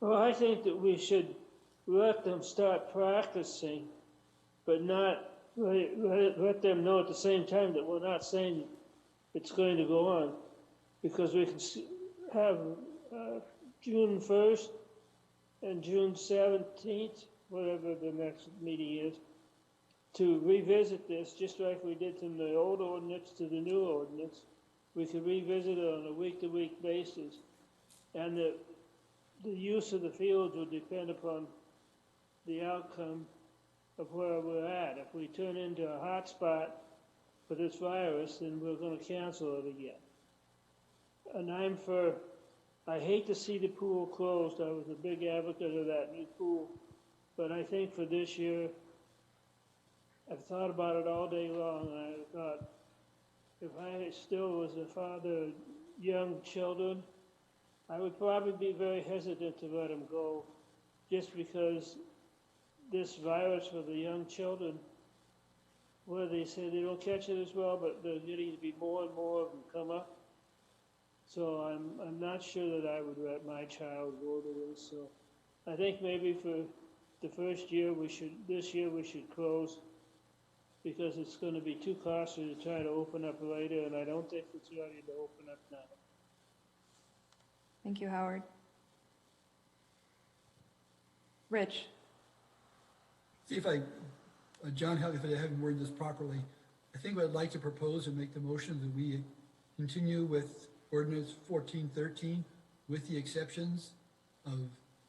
Speaker 13: Well, I think that we should let them start practicing, but not let them know at the same time that we're not saying it's going to go on, because we can have June 1st and June 17th, whatever the next meeting is, to revisit this, just like we did from the old ordinance to the new ordinance. We could revisit it on a week-to-week basis, and the use of the fields would depend upon the outcome of where we're at. If we turn into a hot spot for this virus, then we're going to cancel it again. And I hate to see the pool closed. I was a big advocate of that new pool. But I think for this year, I've thought about it all day long, and I thought, if I still was a father of young children, I would probably be very hesitant to let them go, just because this virus for the young children, where they say they don't catch it as well, but there's getting to be more and more of them come up. So I'm not sure that I would let my child go to this. So I think maybe for the first year this year we should close, because it's going to be too costly to try to open up later, and I don't think it's ready to open up now.
Speaker 1: Thank you, Howard. Rich?
Speaker 3: See if John, if I haven't worded this properly, I think what I'd like to propose and make the motion that we continue with ordinance 1413 with the exceptions of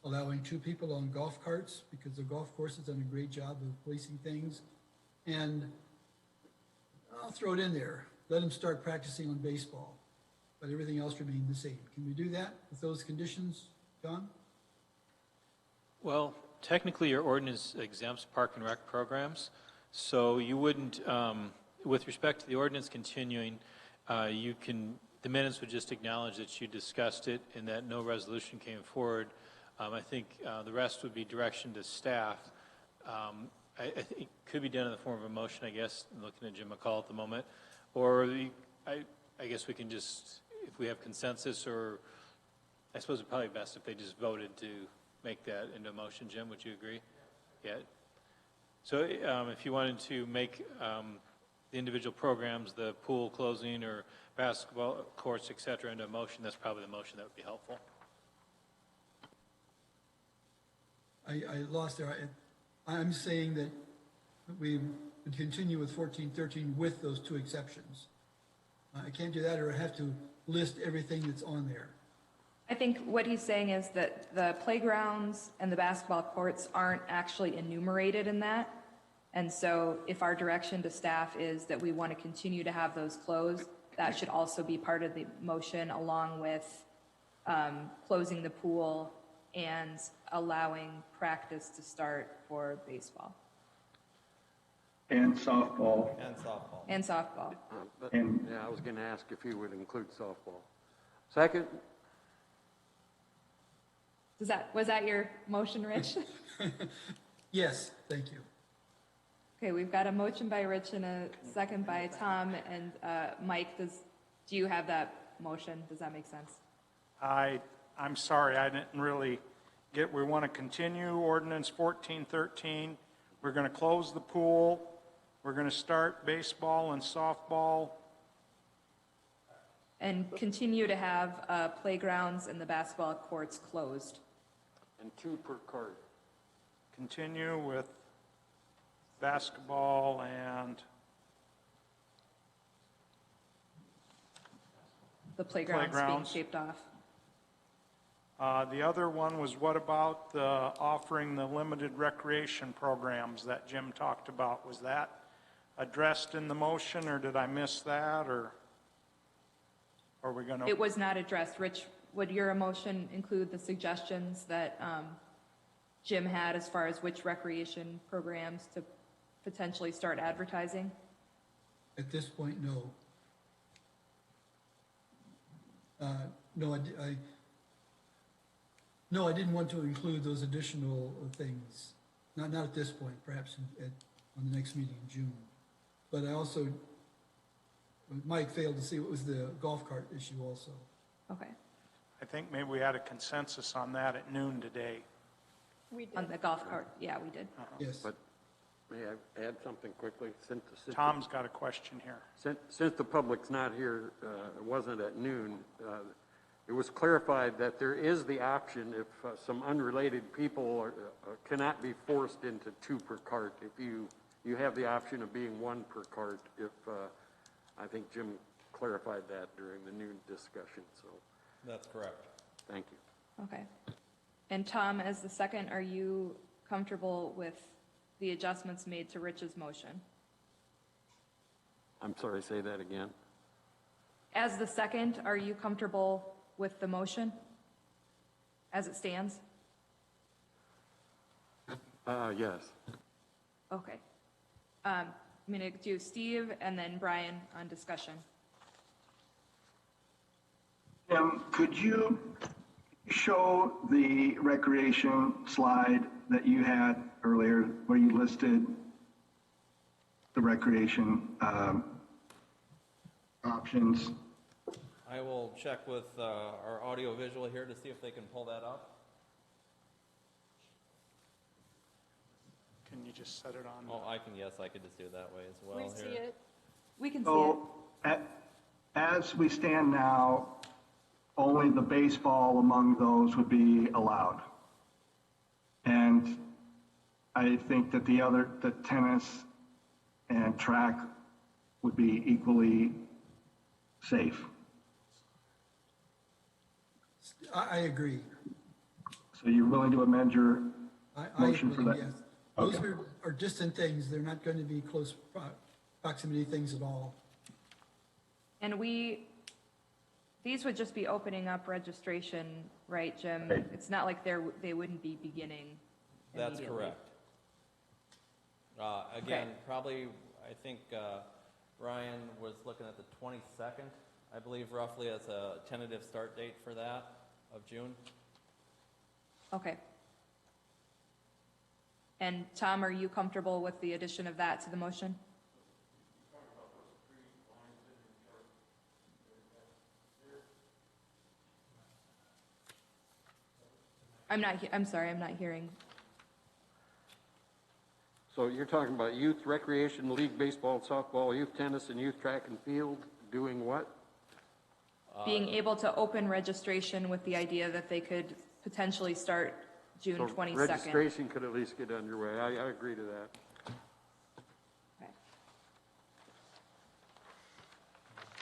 Speaker 3: allowing 2 people on golf carts, because the golf course has done a great job of policing things. And I'll throw it in there, let them start practicing on baseball, but everything else remain the same. Can we do that with those conditions, John?
Speaker 10: Well, technically, your ordinance exempts park and rec programs, so you wouldn't, with respect to the ordinance continuing, the minutes would just acknowledge that you discussed it and that no resolution came forward. I think the rest would be direction to staff. I think it could be done in the form of a motion, I guess. I'm looking at Jim McCall at the moment. Or I guess we can just, if we have consensus, or I suppose it's probably best if they just voted to make that into a motion. Jim, would you agree? Yeah. So if you wanted to make the individual programs, the pool closing or basketball courts, et cetera, into a motion, that's probably the motion that would be helpful.
Speaker 3: I lost there. I'm saying that we would continue with 1413 with those 2 exceptions. I can't do that, or I have to list everything that's on there.
Speaker 1: I think what he's saying is that the playgrounds and the basketball courts aren't actually enumerated in that. And so if our direction to staff is that we want to continue to have those closed, that should also be part of the motion, along with closing the pool and allowing practice to start for baseball.
Speaker 12: And softball.
Speaker 1: And softball.
Speaker 8: Yeah, I was going to ask if you would include softball. Second?
Speaker 1: Was that your motion, Rich?
Speaker 3: Yes, thank you.
Speaker 1: Okay, we've got a motion by Rich and a second by Tom, and Mike, Do you have that motion? Does that make sense?
Speaker 2: I'm sorry, I didn't really get, we want to continue ordinance 1413. We're going to close the pool. We're going to start baseball and softball.
Speaker 1: And continue to have playgrounds and the basketball courts closed.
Speaker 8: And 2 per cart.
Speaker 2: Continue with basketball and
Speaker 1: The playgrounds being
Speaker 2: Playgrounds.
Speaker 1: taped off.
Speaker 2: The other one was what about the offering the limited recreation programs that Jim talked about? Was that addressed in the motion, or did I miss that, or are we going to?
Speaker 1: It was not addressed. Rich, would your motion include the suggestions that Jim had as far as which recreation programs to potentially start advertising?
Speaker 3: At this point, no. No, no, I didn't want to include those additional things. Not at this point, perhaps on the next meeting in June. But I also, Mike failed to see what was the golf cart issue also.
Speaker 1: Okay.
Speaker 2: I think maybe we had a consensus on that at noon today.
Speaker 5: We did.
Speaker 1: On the golf cart, yeah, we did.
Speaker 3: Yes.
Speaker 8: But may I add something quickly?
Speaker 2: Tom's got a question here.
Speaker 8: Since the public's not here, it wasn't at noon, it was clarified that there is the option if some unrelated people cannot be forced into 2 per cart. If you have the option of being 1 per cart, if I think Jim clarified that during the noon discussion, so.
Speaker 11: That's correct.
Speaker 8: Thank you.
Speaker 1: Okay. And Tom, as the second, are you comfortable with the adjustments made to Rich's motion?
Speaker 8: I'm sorry, say that again.
Speaker 1: As the second, are you comfortable with the motion as it stands?
Speaker 8: Yes.
Speaker 1: Okay. I'm going to do Steve and then Brian on discussion.
Speaker 12: Jim, could you show the recreation slide that you had earlier where you listed the recreation options?
Speaker 11: I will check with our audio visual here to see if they can pull that up.
Speaker 2: Can you just set it on?
Speaker 11: Oh, I can just do it that way as well.
Speaker 5: We
Speaker 11: here.
Speaker 5: see it.
Speaker 1: We can see it.
Speaker 12: So, as we stand now, only the baseball among those would be allowed. And I think that the tennis and track would be equally safe.
Speaker 3: I agree.
Speaker 12: So you're willing to amend your
Speaker 3: I
Speaker 12: motion for
Speaker 3: agree,
Speaker 12: that?
Speaker 3: yes. Those
Speaker 12: Okay.
Speaker 3: are distant things. They're not going to be close proximity things at all.
Speaker 1: And these would just be opening up registration, right, Jim?
Speaker 12: Right.
Speaker 1: It's not like they wouldn't be beginning
Speaker 11: That's
Speaker 1: immediately.
Speaker 11: correct. Again,
Speaker 1: Okay.
Speaker 11: probably, I think Ryan was looking at the 22nd, I believe, roughly as a tentative start date for that of June.
Speaker 1: Okay. And Tom, are you comfortable with the addition of that to the motion? I'm sorry, I'm not hearing.
Speaker 8: So you're talking about youth recreation, league baseball, softball, youth tennis, and youth track and field doing what?
Speaker 1: Being able to open registration with the idea that they could potentially start June
Speaker 8: So
Speaker 1: 22nd.
Speaker 8: registration could at least get underway. I agree to that.
Speaker 1: Okay.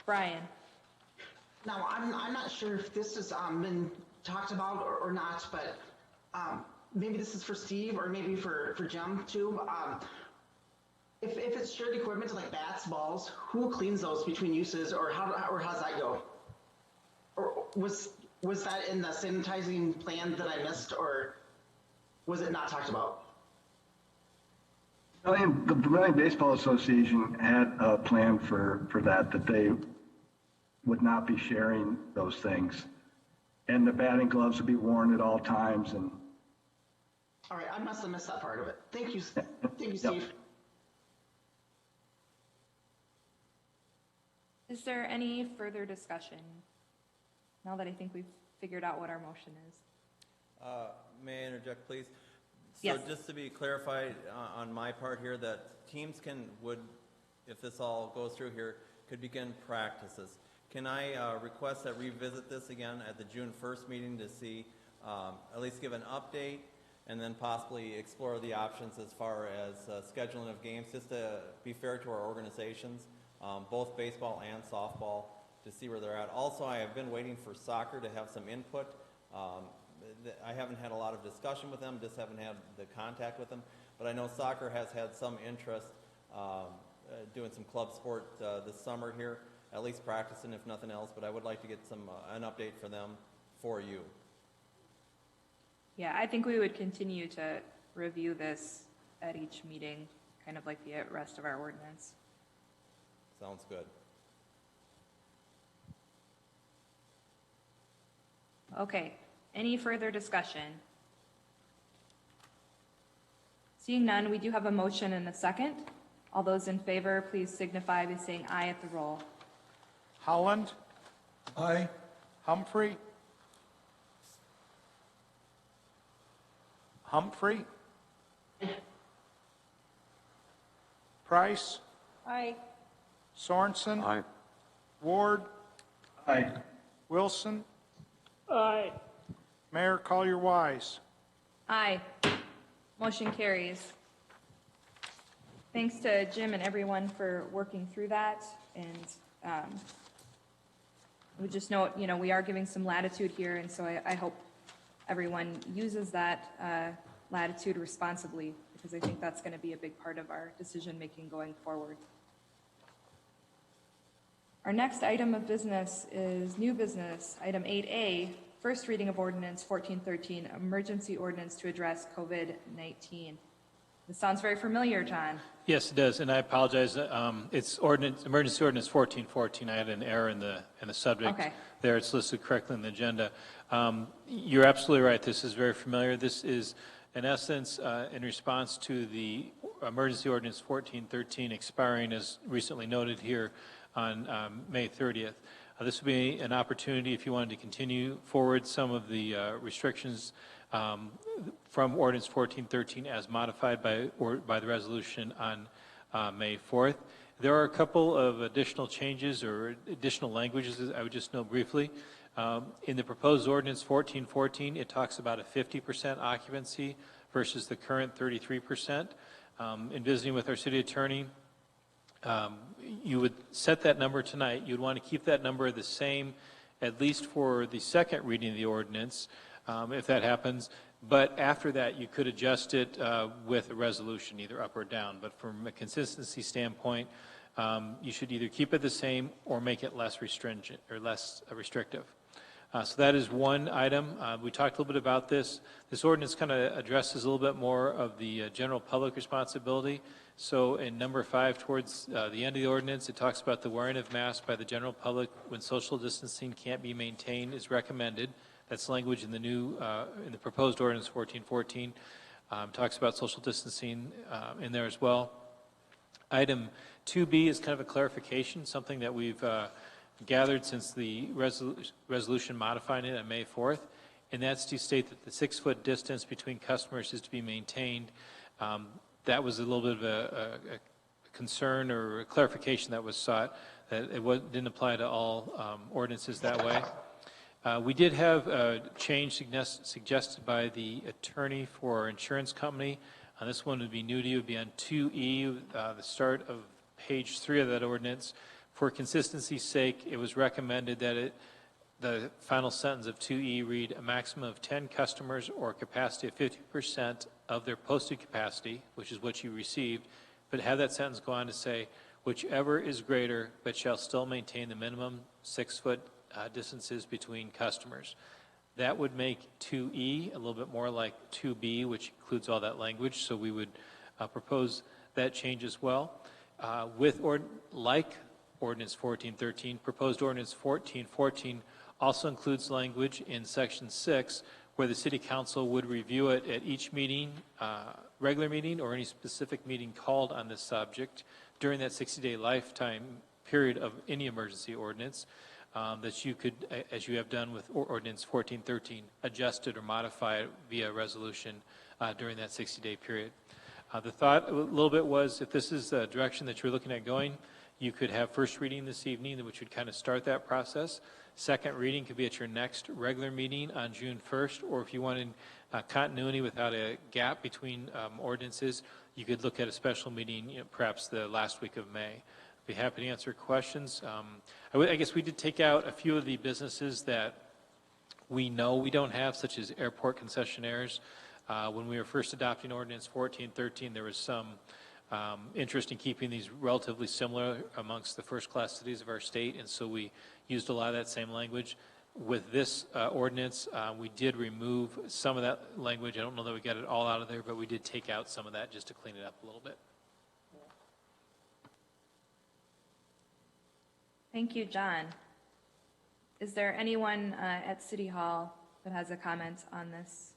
Speaker 1: Brian?
Speaker 4: Now, I'm not sure if this has been talked about or not, but maybe this is for Steve or maybe for Jim too. If it's shared equipment like bats, balls, who cleans those between uses, or how's that go? Or was that in the sanitizing plan that I missed, or was it not talked about?
Speaker 12: The Vermillion Baseball Association had a plan for that they would not be sharing those things. And the batting gloves would be worn at all times. And
Speaker 4: All right, I must have missed that part of it. Thank you,
Speaker 12: Yep.
Speaker 4: Steve.
Speaker 1: Is there any further discussion? Now that I think we've figured out what our motion is.
Speaker 11: May I interject, please?
Speaker 1: Yes.
Speaker 11: So just to be clarified on my part here, that teams would, if this all goes through here, could begin practices. Can I request that revisit this again at the June 1st meeting to see, at least give an update, and then possibly explore the options as far as scheduling of games, just to be fair to our organizations, both baseball and softball, to see where they're at. Also, I have been waiting for soccer to have some input. I haven't had a lot of discussion with them, just haven't had the contact with them, but I know soccer has had some interest doing some club sport this summer here, at least practicing if nothing else, but I would like to get an update for them for you.
Speaker 1: Yeah, I think we would continue to review this at each meeting, kind of like the rest of our ordinance.
Speaker 11: Sounds good.
Speaker 1: Okay, any further discussion? Seeing none, we do have a motion and a second. All those in favor, please signify by saying aye at the roll.
Speaker 2: Holland,
Speaker 3: Aye.
Speaker 2: Humphrey, Price,
Speaker 5: Aye.
Speaker 2: Sorensen,
Speaker 8: Aye.
Speaker 2: Ward,
Speaker 12: Aye.
Speaker 2: Wilson,
Speaker 13: Aye.
Speaker 2: Mayor Collier-Wise.
Speaker 1: Aye. Motion carries. Thanks to Jim and everyone for working through that. And we just note, we are giving some latitude here, and so I hope everyone uses that latitude responsibly, because I think that's going to be a big part of our decision-making going forward. Our next item of business is new business, item 8A, first reading of ordinance 1413, emergency ordinance to address COVID-19. This sounds very familiar, John.
Speaker 10: Yes, it does, and I apologize. It's emergency ordinance 1414. I had an error in the subject.
Speaker 1: Okay.
Speaker 10: There. It's listed correctly in the agenda. You're absolutely right. This is very familiar. This is, in essence, in response to the emergency ordinance 1413 expiring, as recently noted here, on May 30th. This would be an opportunity if you wanted to continue forward some of the restrictions from ordinance 1413 as modified by the resolution on May 4th. There are a couple of additional changes or additional languages I would just note briefly. In the proposed ordinance 1414, it talks about a 50% occupancy versus the current 33%. In visiting with our city attorney, you would set that number tonight. You'd want to keep that number the same, at least for the second reading of the ordinance, if that happens. But after that, you could adjust it with a resolution, either up or down. But from a consistency standpoint, you should either keep it the same or make it less restringent or less restrictive. So that is one item. We talked a little bit about this. This ordinance kind of addresses a little bit more of the general public responsibility. So in number 5, towards the end of the ordinance, it talks about the wearing of masks by the general public when social distancing can't be maintained is recommended. That's language in the in the proposed ordinance 1414. Talks about social distancing in there as well. Item 2B is kind of a clarification, something that we've gathered since the resolution modifying it on May 4th, and that's to state that the 6-foot distance between customers is to be maintained. That was a little bit of a concern or a clarification that was sought, that it didn't apply to all ordinances that way. We did have a change suggested by the attorney for our insurance company. This one would be new to you. It would be on 2E, the start of page 3 of that ordinance. For consistency's sake, it was recommended that the final sentence of 2E read a maximum of 10 customers or capacity of 50% of their posted capacity, which is what you received, but have that sentence go on to say, whichever is greater, but shall still maintain the minimum 6-foot distances between customers. That would make 2E a little bit more like 2B, which includes all that language, so we would propose that change as well. Like Ordinance 1413, proposed Ordinance 1414 also includes language in Section 6 where the City Council would review it at each meeting, regular meeting, or any specific meeting called on this subject during that 60-day lifetime period of any emergency ordinance, that you could, as you have done with ordinance 1413, adjust it or modify it via resolution during that 60-day period. The thought a little bit was, if this is the direction that you're looking at going, you could have first reading this evening, which would kind of start that process. Second reading could be at your next regular meeting on June 1st, or if you wanted continuity without a gap between ordinances, you could look at a special meeting, perhaps the last week of May. I'd be happy to answer questions. I guess we did take out a few of the businesses that we know we don't have, such as airport concessionaires. When we were first adopting ordinance 1413, there was some interest in keeping these relatively similar amongst the first-class cities of our state, and so we used a lot of that same language. With this ordinance, we did remove some of that language. I don't know that we got it all out of there, but we did take out some of that just to clean it up a little bit.
Speaker 1: Thank you, John. Is there anyone at City Hall that has a comment on this?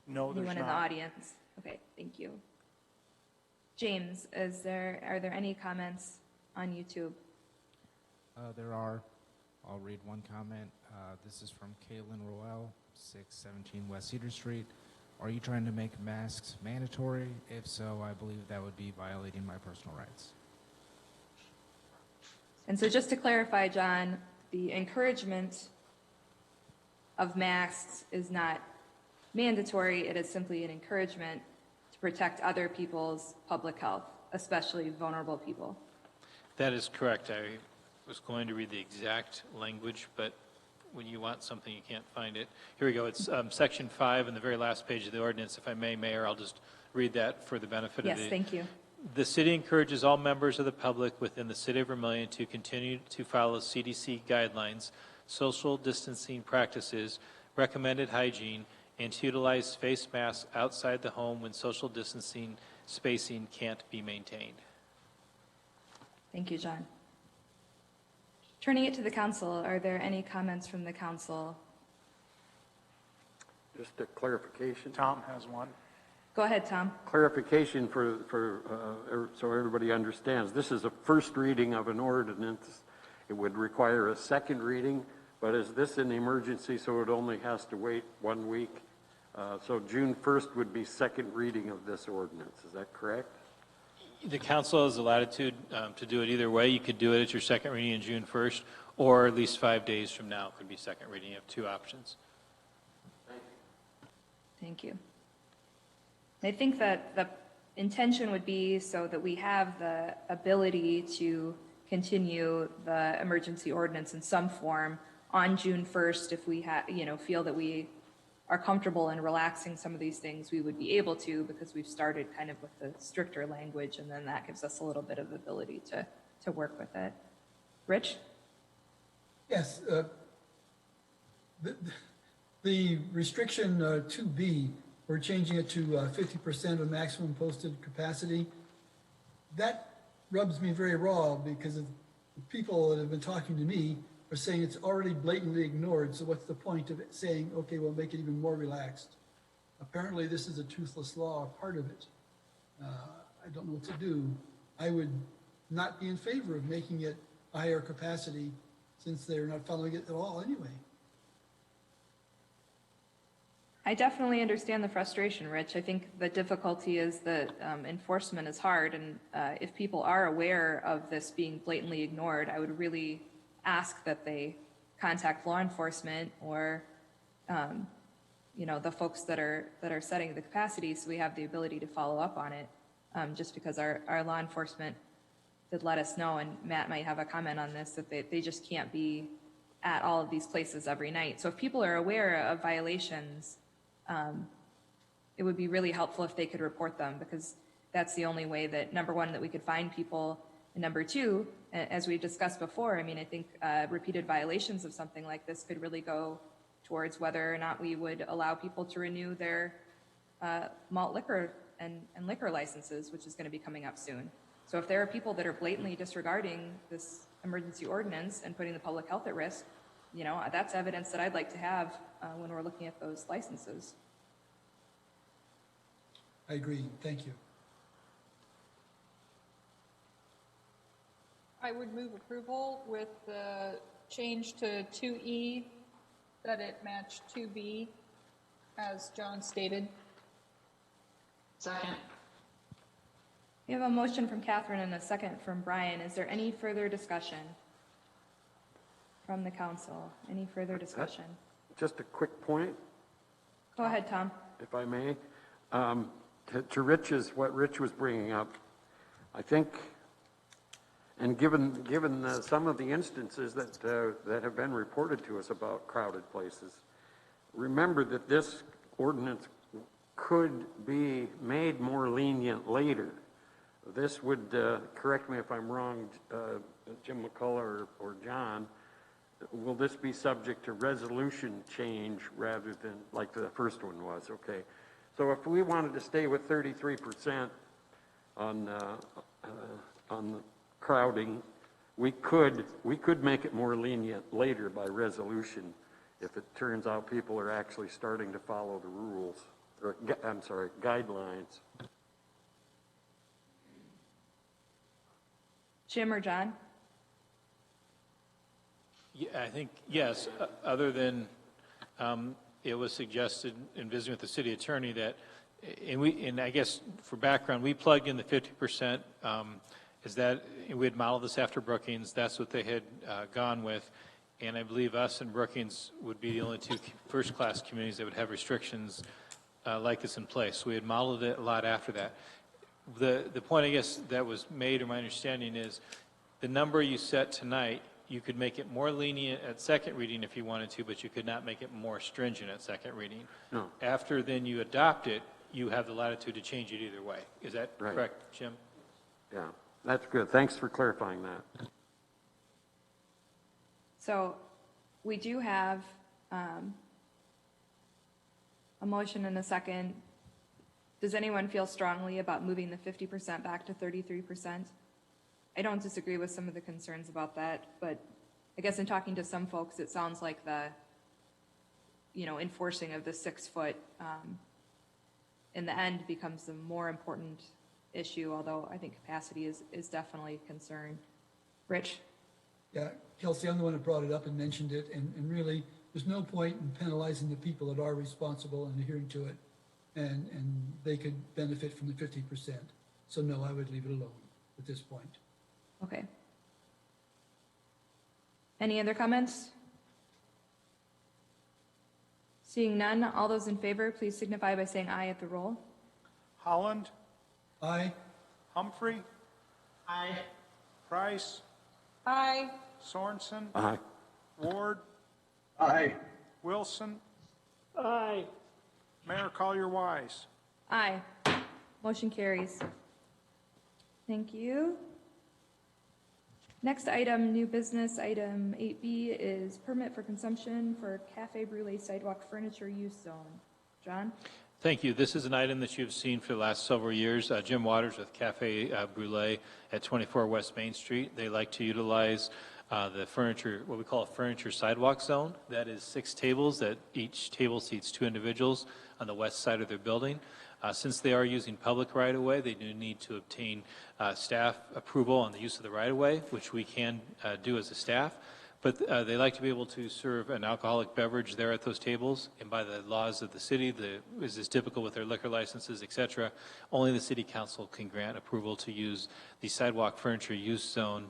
Speaker 2: No, there's
Speaker 1: Anyone in the
Speaker 2: not.
Speaker 1: audience? Okay, thank you. James, are there any comments on YouTube?
Speaker 7: There are. I'll read one comment. This is from Caitlin Roel, 617 West Cedar Street. Are you trying to make masks mandatory? If so, I believe that would be violating my personal rights.
Speaker 1: And so just to clarify, John, the encouragement of masks is not mandatory. It is simply an encouragement to protect other people's public health, especially vulnerable people.
Speaker 10: That is correct. I was going to read the exact language, but when you want something, you can't find it. Here we go. It's section 5 in the very last page of the ordinance. If I may, Mayor, I'll just read that for the benefit of the...
Speaker 1: Yes, thank you.
Speaker 10: The city encourages all members of the public within the city of Vermillion to continue to follow CDC guidelines, social distancing practices, recommended hygiene, and to utilize face masks outside the home when social distancing spacing can't be maintained.
Speaker 1: Thank you, John. Turning it to the council, are there any comments from the council?
Speaker 8: Just a clarification.
Speaker 2: Tom has one.
Speaker 1: Go ahead, Tom.
Speaker 8: Clarification so everybody understands. This is a first reading of an ordinance. It would require a second reading, but is this an emergency, so it only has to wait 1 week? So June 1st would be second reading of this ordinance. Is that correct?
Speaker 10: The council has the latitude to do it either way. You could do it at your second reading on June 1st, or at least 5 days from now could be second reading. You have two options.
Speaker 1: Thank you. I think that the intention would be so that we have the ability to continue the emergency ordinance in some form on June 1st. If we feel that we are comfortable in relaxing some of these things, we would be able to, because we've started kind of with the stricter language, and then that gives us a little bit of ability to work with it. Rich?
Speaker 3: Yes. The restriction 2B, we're changing it to 50% of maximum posted capacity. That rubs me very raw, because of the people that have been talking to me are saying it's already blatantly ignored, so what's the point of it saying, okay, we'll make it even more relaxed? Apparently this is a toothless law, part of it. I don't know what to do. I would not be in favor of making it a higher capacity, since they're not following it at all anyway.
Speaker 1: I definitely understand the frustration, Rich. I think the difficulty is that enforcement is hard, and if people are aware of this being blatantly ignored, I would really ask that they contact law enforcement or the folks that are setting the capacity, so we have the ability to follow up on it. Just because our law enforcement did let us know, and Matt might have a comment on this, that they just can't be at all of these places every night. So if people are aware of violations, it would be really helpful if they could report them, because that's the only way that, number one, that we could find people, and number two, as we've discussed before, I mean, I think repeated violations of something like this could really go towards whether or not we would allow people to renew their malt liquor and liquor licenses, which is going to be coming up soon. So if there are people that are blatantly disregarding this emergency ordinance and putting the public health at risk, that's evidence that I'd like to have when we're looking at those licenses.
Speaker 3: I agree. Thank you.
Speaker 5: I would move approval with the change to 2E, that it match 2B, as John stated.
Speaker 4: Second.
Speaker 1: We have a motion from Catherine and a second from Brian. Is there any further discussion from the council? Any further discussion?
Speaker 8: Just a quick point,
Speaker 1: Go ahead, Tom.
Speaker 8: if I may. To Rich's, what Rich was bringing up, I think, and given some of the instances that have been reported to us about crowded places, remember that this ordinance could be made more lenient later. This would, correct me if I'm wrong, Jim McCullough or John, will this be subject to resolution change rather than like the first one was? Okay. So if we wanted to stay with 33% on crowding, we could make it more lenient later by resolution if it turns out people are actually starting to follow the rules, or I'm sorry, guidelines.
Speaker 1: Jim or John?
Speaker 10: Yeah, I think, yes, other than it was suggested in visiting with the city attorney that, and I guess for background, we plugged in the 50%, is that, we had modeled this after Brookings, that's what they had gone with, and I believe us and Brookings would be the only two first-class communities that would have restrictions like this in place. So we had modeled it a lot after that. The point, I guess, that was made, or my understanding is, the number you set tonight, you could make it more lenient at second reading if you wanted to, but you could not make it more stringent at second reading.
Speaker 8: No.
Speaker 10: After then you adopt it, you have the latitude to change it either way. Is that
Speaker 8: Right.
Speaker 10: correct, Jim?
Speaker 8: Yeah, that's good. Thanks for clarifying that.
Speaker 1: So we do have a motion and a second. Does anyone feel strongly about moving the 50% back to 33%? I don't disagree with some of the concerns about that, but I guess in talking to some folks, it sounds like the, enforcing of the 6 foot in the end becomes the more important issue, although I think capacity is definitely a concern. Rich?
Speaker 3: Yeah, Kelsey, I'm the one that brought it up and mentioned it, and really, there's no point in penalizing the people that are responsible and adhering to it, and they could benefit from the 50%. So no, I would leave it alone at this point.
Speaker 1: Okay. Any other comments? Seeing none, all those in favor, please signify by saying aye at the roll.
Speaker 2: Holland,
Speaker 3: Aye.
Speaker 2: Humphrey,
Speaker 4: Aye.
Speaker 2: Price,
Speaker 5: Aye.
Speaker 2: Sorensen,
Speaker 8: Aye.
Speaker 2: Ward,
Speaker 12: Aye.
Speaker 2: Wilson,
Speaker 13: Aye.
Speaker 2: Mayor Collier-Wise.
Speaker 1: Aye. Motion carries. Thank you. Next item, new business, item 8B, is permit for consumption for Cafe Brulee Sidewalk Furniture Use Zone. John?
Speaker 10: Thank you. This is an item that you've seen for the last several years. Jim Waters with Cafe Brulee at 24 West Main Street. They like to utilize the furniture, what we call a furniture sidewalk zone. That is 6 tables that each table seats 2 individuals on the west side of their building. Since they are using public right-of-way, they do need to obtain staff approval on the use of the right-of-way, which we can do as a staff. But they like to be able to serve an alcoholic beverage there at those tables. And by the laws of the city, as is typical with their liquor licenses, et cetera, only the city council can grant approval to use the sidewalk furniture use zone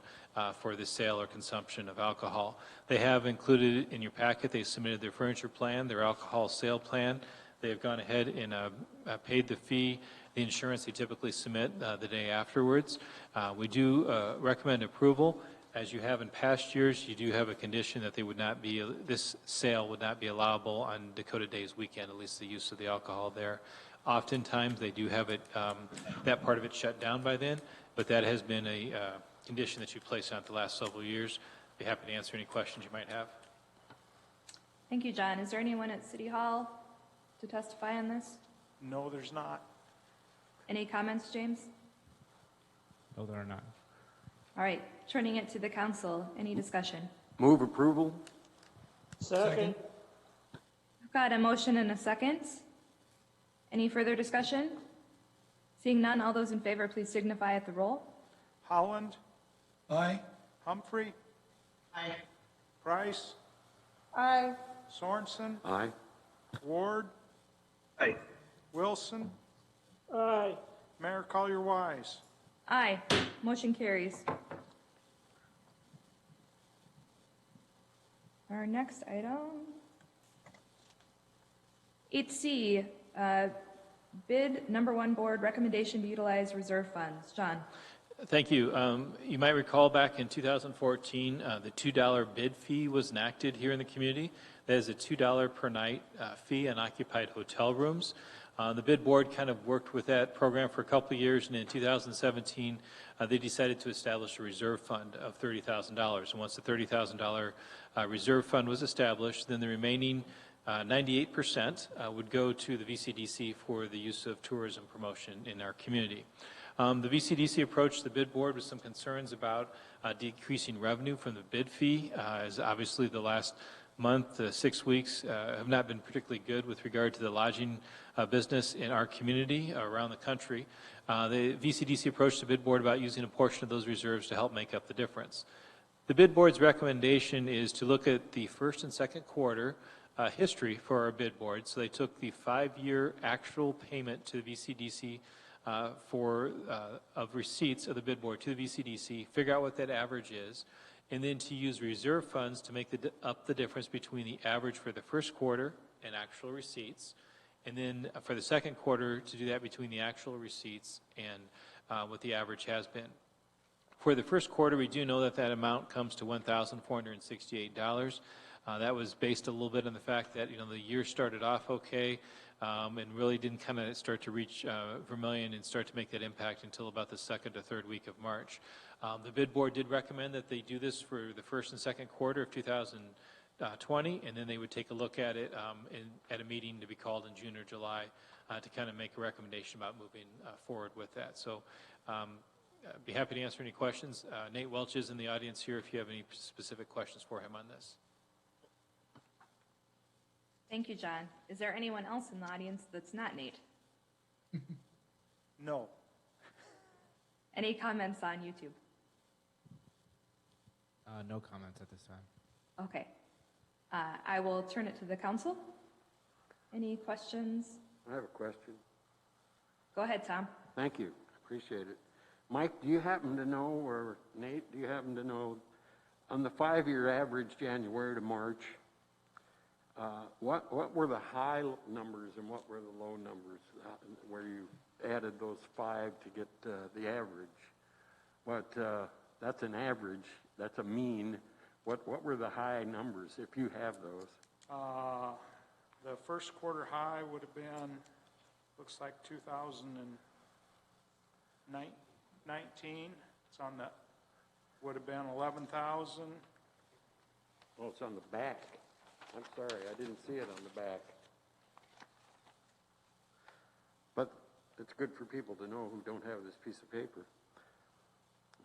Speaker 10: for the sale or consumption of alcohol. They have included in your packet, they submitted their furniture plan, their alcohol sale plan. They have gone ahead and paid the fee, the insurance they typically submit the day afterwards. We do recommend approval. As you have in past years, you do have a condition that they would not be, this sale would not be allowable on Dakota Days weekend, at least the use of the alcohol there. Oftentimes, they do have it, that part of it shut down by then, but that has been a condition that you placed on it the last several years. Be happy to answer any questions you might have.
Speaker 1: Thank you, John. Is there anyone at City Hall to testify on this?
Speaker 2: No, there's not.
Speaker 1: Any comments, James?
Speaker 7: No, there are not.
Speaker 1: All right, turning it to the council. Any discussion?
Speaker 8: Move approval?
Speaker 13: Second.
Speaker 1: I've got a motion and a second. Any further discussion? Seeing none, all those in favor, please signify at the roll.
Speaker 2: Holland,
Speaker 3: Aye.
Speaker 2: Humphrey,
Speaker 4: Aye.
Speaker 2: Price,
Speaker 5: Aye.
Speaker 2: Sorensen,
Speaker 8: Aye.
Speaker 2: Ward,
Speaker 12: Aye.
Speaker 2: Wilson,
Speaker 13: Aye.
Speaker 2: Mayor Collier-Wise.
Speaker 1: Aye. Motion carries. Our next item, 8C, bid number 1 board recommendation to utilize reserve funds. John?
Speaker 10: Thank you. You might recall back in 2014, the $2 bid fee was enacted here in the community. That is a $2 per night fee on occupied hotel rooms. The bid board kind of worked with that program for a couple of years, and in 2017, they decided to establish a reserve fund of $30,000. And once the $30,000 reserve fund was established, then the remaining 98% would go to the VCDC for the use of tourism promotion in our community. The VCDC approached the bid board with some concerns about decreasing revenue from the bid fee, as obviously the last month, 6 weeks, have not been particularly good with regard to the lodging business in our community around the country. The VCDC approached the bid board about using a portion of those reserves to help make up the difference. The bid board's recommendation is to look at the first and second quarter history for our bid board. So they took the 5-year actual payment to the VCDC of receipts of the bid board to the VCDC, figure out what that average is, and then to use reserve funds to make up the difference between the average for the first quarter and actual receipts, and then for the second quarter to do that between the actual receipts and what the average has been. For the first quarter, we do know that that amount comes to $1,468. That was based a little bit on the fact that, the year started off okay, and really didn't kind of start to reach Vermillion and start to make that impact until about the second or third week of March. The bid board did recommend that they do this for the first and second quarter of 2020, and then they would take a look at it at a meeting to be called in June or July to kind of make a recommendation about moving forward with that. So I'd be happy to answer any questions. Nate Welch is in the audience here if you have any specific questions for him on this.
Speaker 1: Thank you, John. Is there anyone else in the audience that's not Nate?
Speaker 2: No.
Speaker 1: Any comments on YouTube?
Speaker 7: No comments at this time.
Speaker 1: Okay. I will turn it to the council. Any questions?
Speaker 8: I have a question.
Speaker 1: Go ahead, Tom.
Speaker 8: Thank you. Appreciate it. Mike, do you happen to know, or Nate, do you happen to know, on the 5-year average, January to March, what were the high numbers and what were the low numbers where you added those 5 to get the average? But that's an average. That's a mean. What were the high numbers, if you have those?
Speaker 2: The first quarter high would have been, looks like 2019. It's on the, would have been 11,000.
Speaker 8: Oh, it's on the back. I'm sorry, I didn't see it on the back. But it's good for people to know who don't have this piece of paper.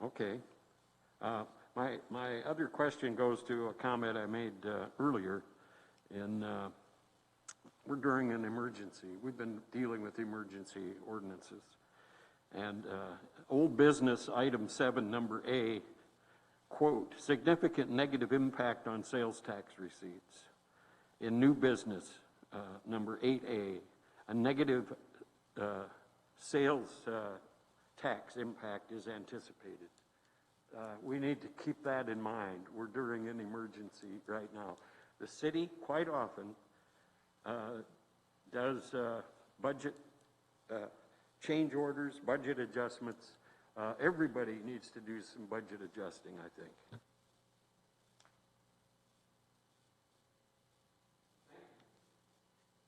Speaker 8: Okay. My other question goes to a comment I made earlier. We're during an emergency. We've been dealing with emergency ordinances. And old business item 7, number A, quote, significant negative impact on sales tax receipts. In new business, number 8A, a negative sales tax impact is anticipated. We need to keep that in mind. We're during an emergency right now. The city quite often does budget change orders, budget adjustments. Everybody needs to do some budget adjusting, I think.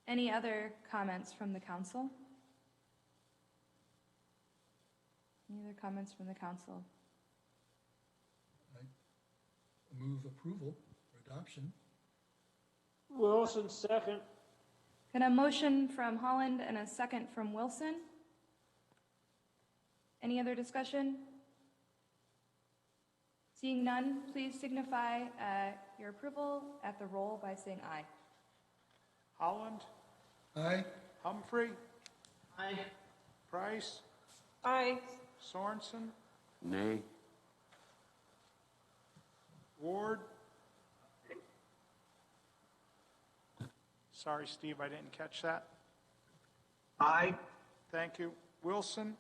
Speaker 1: Any other comments from the council? Any other comments from the council?
Speaker 3: I move approval or adoption.
Speaker 13: Wilson, second.
Speaker 1: Got a motion from Holland and a second from Wilson. Any other discussion? Seeing none, please signify your approval at the roll by saying aye.
Speaker 2: Holland,
Speaker 3: Aye.
Speaker 2: Humphrey,
Speaker 4: Aye.
Speaker 2: Price,
Speaker 5: Aye.
Speaker 2: Sorensen,
Speaker 8: Nay.
Speaker 2: Ward? Sorry, Steve, I didn't catch that.
Speaker 12: Aye.
Speaker 2: Thank you. Wilson?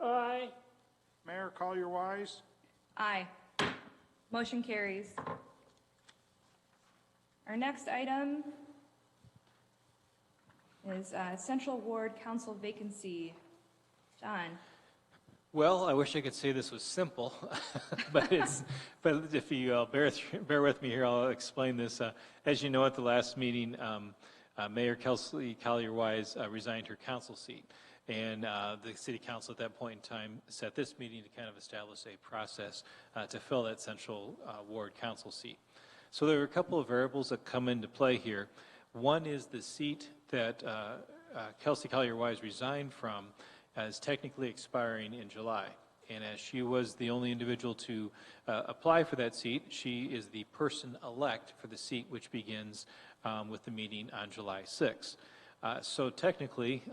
Speaker 13: Aye.
Speaker 2: Mayor Collier-Wise?
Speaker 1: Aye. Motion carries. Our next item is Central Ward Council vacancy. John?
Speaker 10: Well, I wish I could say this was simple, but if you bear with me here, I'll explain this. As you know, at the last meeting, Mayor Kelsey Collier-Wise resigned her council seat, and the city council at that point in time set this meeting to kind of establish a process to fill that Central Ward council seat. So there are a couple of variables that come into play here. One is the seat that Kelsey Collier-Wise resigned from is technically expiring in July. And as she was the only individual to apply for that seat, she is the person-elect for the seat, which begins with the meeting on July 6th. So technically,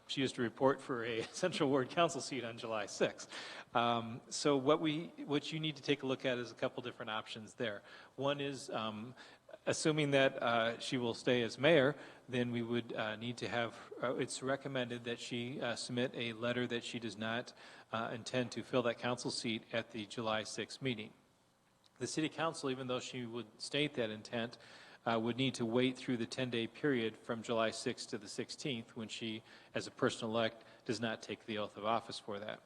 Speaker 10: she is to report for a Central Ward Council seat on July 6th. So what you need to take a look at is a couple different options there. One is, assuming that she will stay as mayor, then we would need to have, it's recommended that she submit a letter that she does not intend to fill that council seat at the July 6th meeting. The city council, even though she would state that intent, would need to wait through the 10-day period from July 6th to the 16th when she, as a person-elect, does not take the oath of office for that.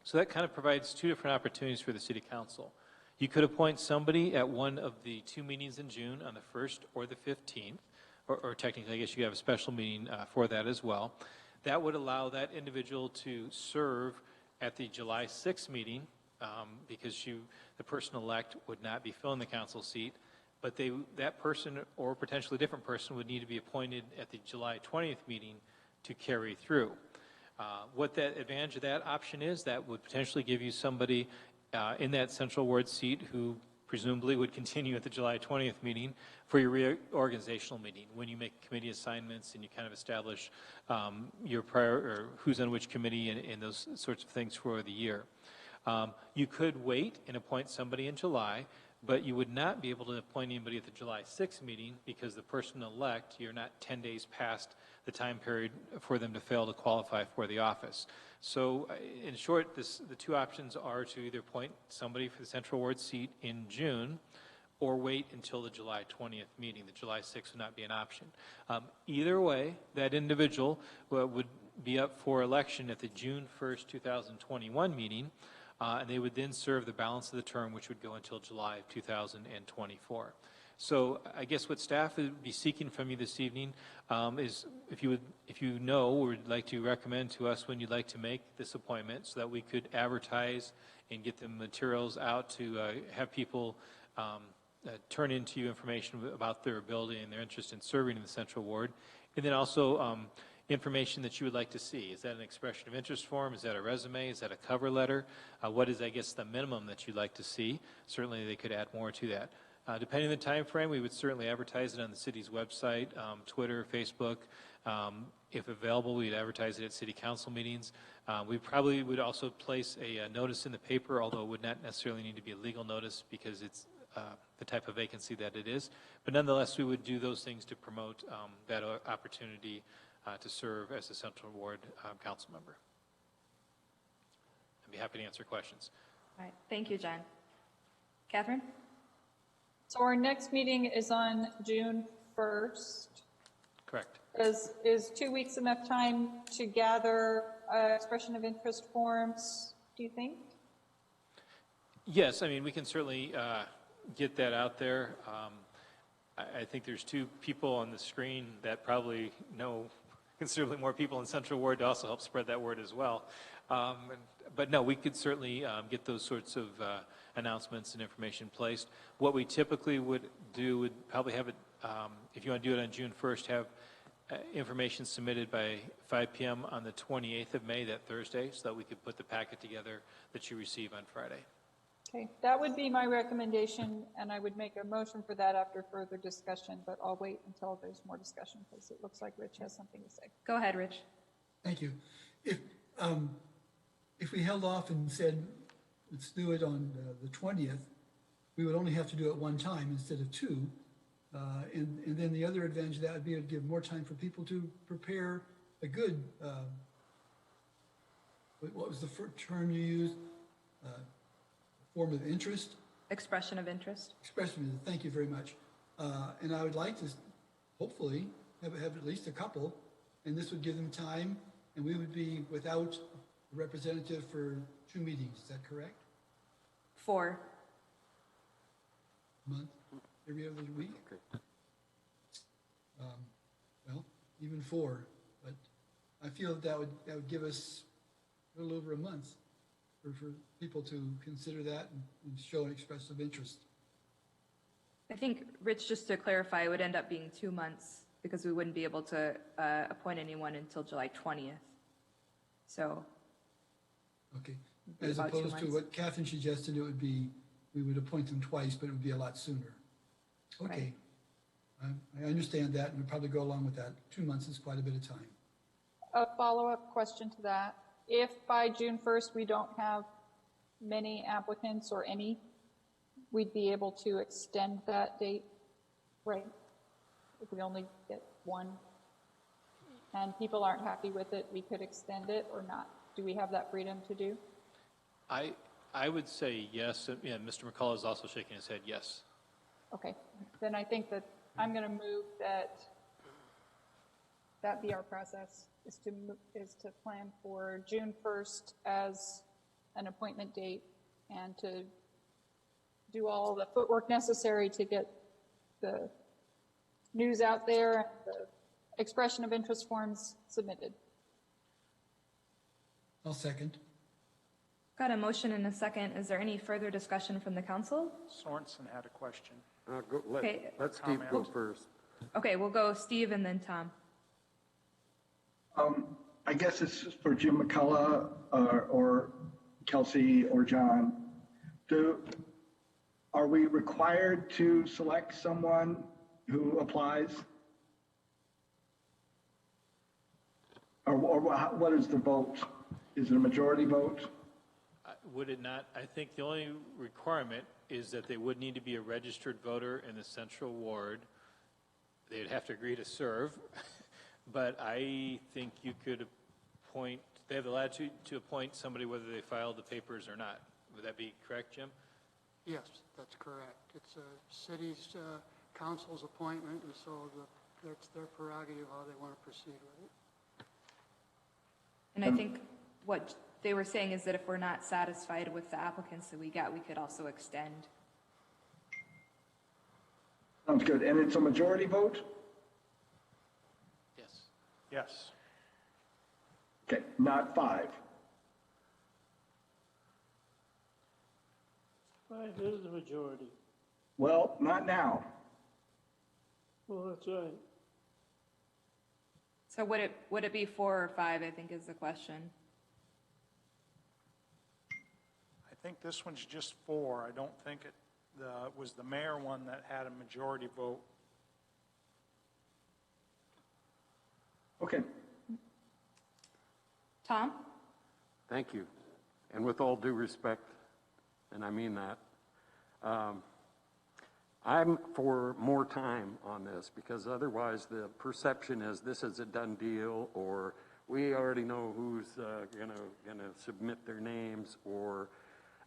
Speaker 10: So that kind of provides two different opportunities for the city council. You could appoint somebody at one of the two meetings in June on the 1st or the 15th, or technically, I guess you could have a special meeting for that as well. That would allow that individual to serve at the July 6th meeting because the person-elect would not be filling the council seat, but that person or potentially a different person would need to be appointed at the July 20th meeting to carry through. What that advantage of that option is, that would potentially give you somebody in that Central Ward seat who presumably would continue at the July 20th meeting for your reorganizational meeting, when you make committee assignments and you kind of establish your or who's on which committee and those sorts of things for the year. You could wait and appoint somebody in July, but you would not be able to appoint anybody at the July 6th meeting because the person-elect, you're not 10 days past the time period for them to fail to qualify for the office. So in short, the two options are to either appoint somebody for the Central Ward seat in June or wait until the July 20th meeting. The July 6th would not be an option. Either way, that individual would be up for election at the June 1st, 2021 meeting, and they would then serve the balance of the term, which would go until July of 2024. So I guess what staff would be seeking from you this evening is if you know or would like to recommend to us when you'd like to make this appointment so that we could advertise and get the materials out to have people turn into you information about their ability and their interest in serving in the Central Ward. And then also information that you would like to see. Is that an expression of interest form? Is that a resume? Is that a cover letter? What is, I guess, the minimum that you'd like to see? Certainly they could add more to that. Depending on the time frame, we would certainly advertise it on the city's website, Twitter, Facebook. If available, we'd advertise it at city council meetings. We probably would also place a notice in the paper, although it would not necessarily need to be a legal notice because it's the type of vacancy that it is. But nonetheless, we would do those things to promote that opportunity to serve as a Central Ward council member. I'd be happy to answer questions.
Speaker 1: All right, thank you, John. Catherine?
Speaker 5: So our next meeting is on June 1st.
Speaker 10: Correct.
Speaker 5: Is 2 weeks enough time to gather expression of interest forms, do you think?
Speaker 10: Yes, I mean, we can certainly get that out there. I think there's two people on the screen that probably know considerably more people in Central Ward to also help spread that word as well. But no, we could certainly get those sorts of announcements and information placed. What we typically would do would probably have it, if you want to do it on June 1st, have information submitted by 5 p.m. on the 28th of May, that Thursday, so that we could put the packet together that you receive on Friday.
Speaker 5: Okay, that would be my recommendation, and I would make a motion for that after further discussion, but I'll wait until there's more discussion because it looks like Rich has something to say.
Speaker 1: Go ahead, Rich.
Speaker 3: Thank you. If we held off and said, let's do it on the 20th, we would only have to do it one time instead of two. And then the other advantage of that would be to give more time for people to prepare a good, what was the term you used? Form of interest?
Speaker 1: Expression of interest.
Speaker 3: Expression, thank you very much. And I would like to, hopefully, have at least a couple, and this would give them time, and we would be without a representative for 2 meetings. Is that correct?
Speaker 1: 4.
Speaker 3: Month, every other week?
Speaker 8: Okay.
Speaker 3: Well, even 4, but I feel that would give us a little over a month for people to consider that and show an expressive interest.
Speaker 1: I think, Rich, just to clarify, it would end up being 2 months because we wouldn't be able to appoint anyone until July 20th. So.
Speaker 3: Okay. As
Speaker 1: About 2
Speaker 3: opposed to
Speaker 1: months.
Speaker 3: what Catherine suggested, it would be, we would appoint them twice, but it would be a lot sooner. Okay. I understand that, and we'd probably go along with that. 2 months is quite a bit of time.
Speaker 5: A follow-up question to that. If by June 1st we don't have many applicants or any, we'd be able to extend that date, right? If we only get one and people aren't happy with it, we could extend it or not. Do we have that freedom to do?
Speaker 10: I would say yes. Yeah, Mr. McCullough is also shaking his head yes.
Speaker 5: Okay, then I think that I'm going to move that be our process, is to plan for June 1st as an appointment date and to do all the footwork necessary to get the news out there and the expression of interest forms submitted.
Speaker 3: I'll second.
Speaker 1: Got a motion and a second. Is there any further discussion from the council?
Speaker 2: Sorensen had a question.
Speaker 1: Okay.
Speaker 8: Let Steve go first.
Speaker 1: Okay, we'll go Steve and then Tom.
Speaker 12: I guess it's for Jim McCullough or Kelsey or John. Are we required to select someone who applies? Or what is the vote? Is it a majority vote?
Speaker 10: Would it not? I think the only requirement is that they would need to be a registered voter in the central ward. They'd have to agree to serve, but I think you could appoint, they have the latitude to appoint somebody whether they filed the papers or not. Would that be correct, Jim?
Speaker 14: Yes, that's correct. It's a city's council's appointment, and so that's their prerogative how they want to proceed with it.
Speaker 1: And I think what they were saying is that if we're not satisfied with the applicants that we got, we could also extend.
Speaker 12: Sounds good. And it's a majority vote?
Speaker 10: Yes.
Speaker 2: Yes.
Speaker 12: Okay, not 5.
Speaker 13: 5 is the majority.
Speaker 12: Well, not now.
Speaker 13: Well, that's right.
Speaker 1: So would it be 4 or 5, I think is the question.
Speaker 2: I think this one's just 4. I don't think it was the mayor one that had a majority vote.
Speaker 12: Okay.
Speaker 1: Tom?
Speaker 8: Thank you. And with all due respect, and I mean that, I'm for more time on this because otherwise the perception is this is a done deal, or we already know who's gonna submit their names, or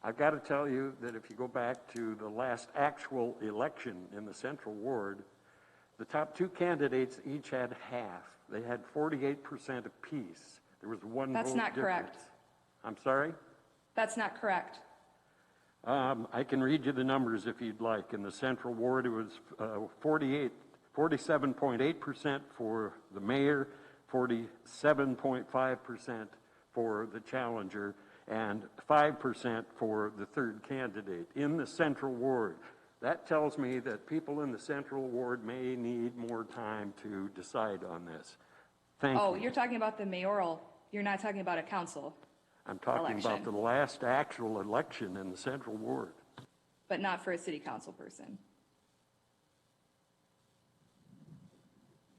Speaker 8: I've got to tell you that if you go back to the last actual election in the Central Ward, the top 2 candidates each had half. They had 48% apiece. There was one
Speaker 1: That's
Speaker 8: vote
Speaker 1: not correct.
Speaker 8: difference. I'm sorry?
Speaker 1: That's not correct.
Speaker 8: I can read you the numbers if you'd like. In the Central Ward, it was 47.8% for the mayor, 47.5% for the challenger, and 5% for the third candidate in the Central Ward. That tells me that people in the Central Ward may need more time to decide on this. Thank you.
Speaker 1: Oh, you're talking about the mayoral. You're not talking about a council.
Speaker 8: I'm talking
Speaker 1: election.
Speaker 8: about the last actual election in the Central Ward.
Speaker 1: But not for a city council person.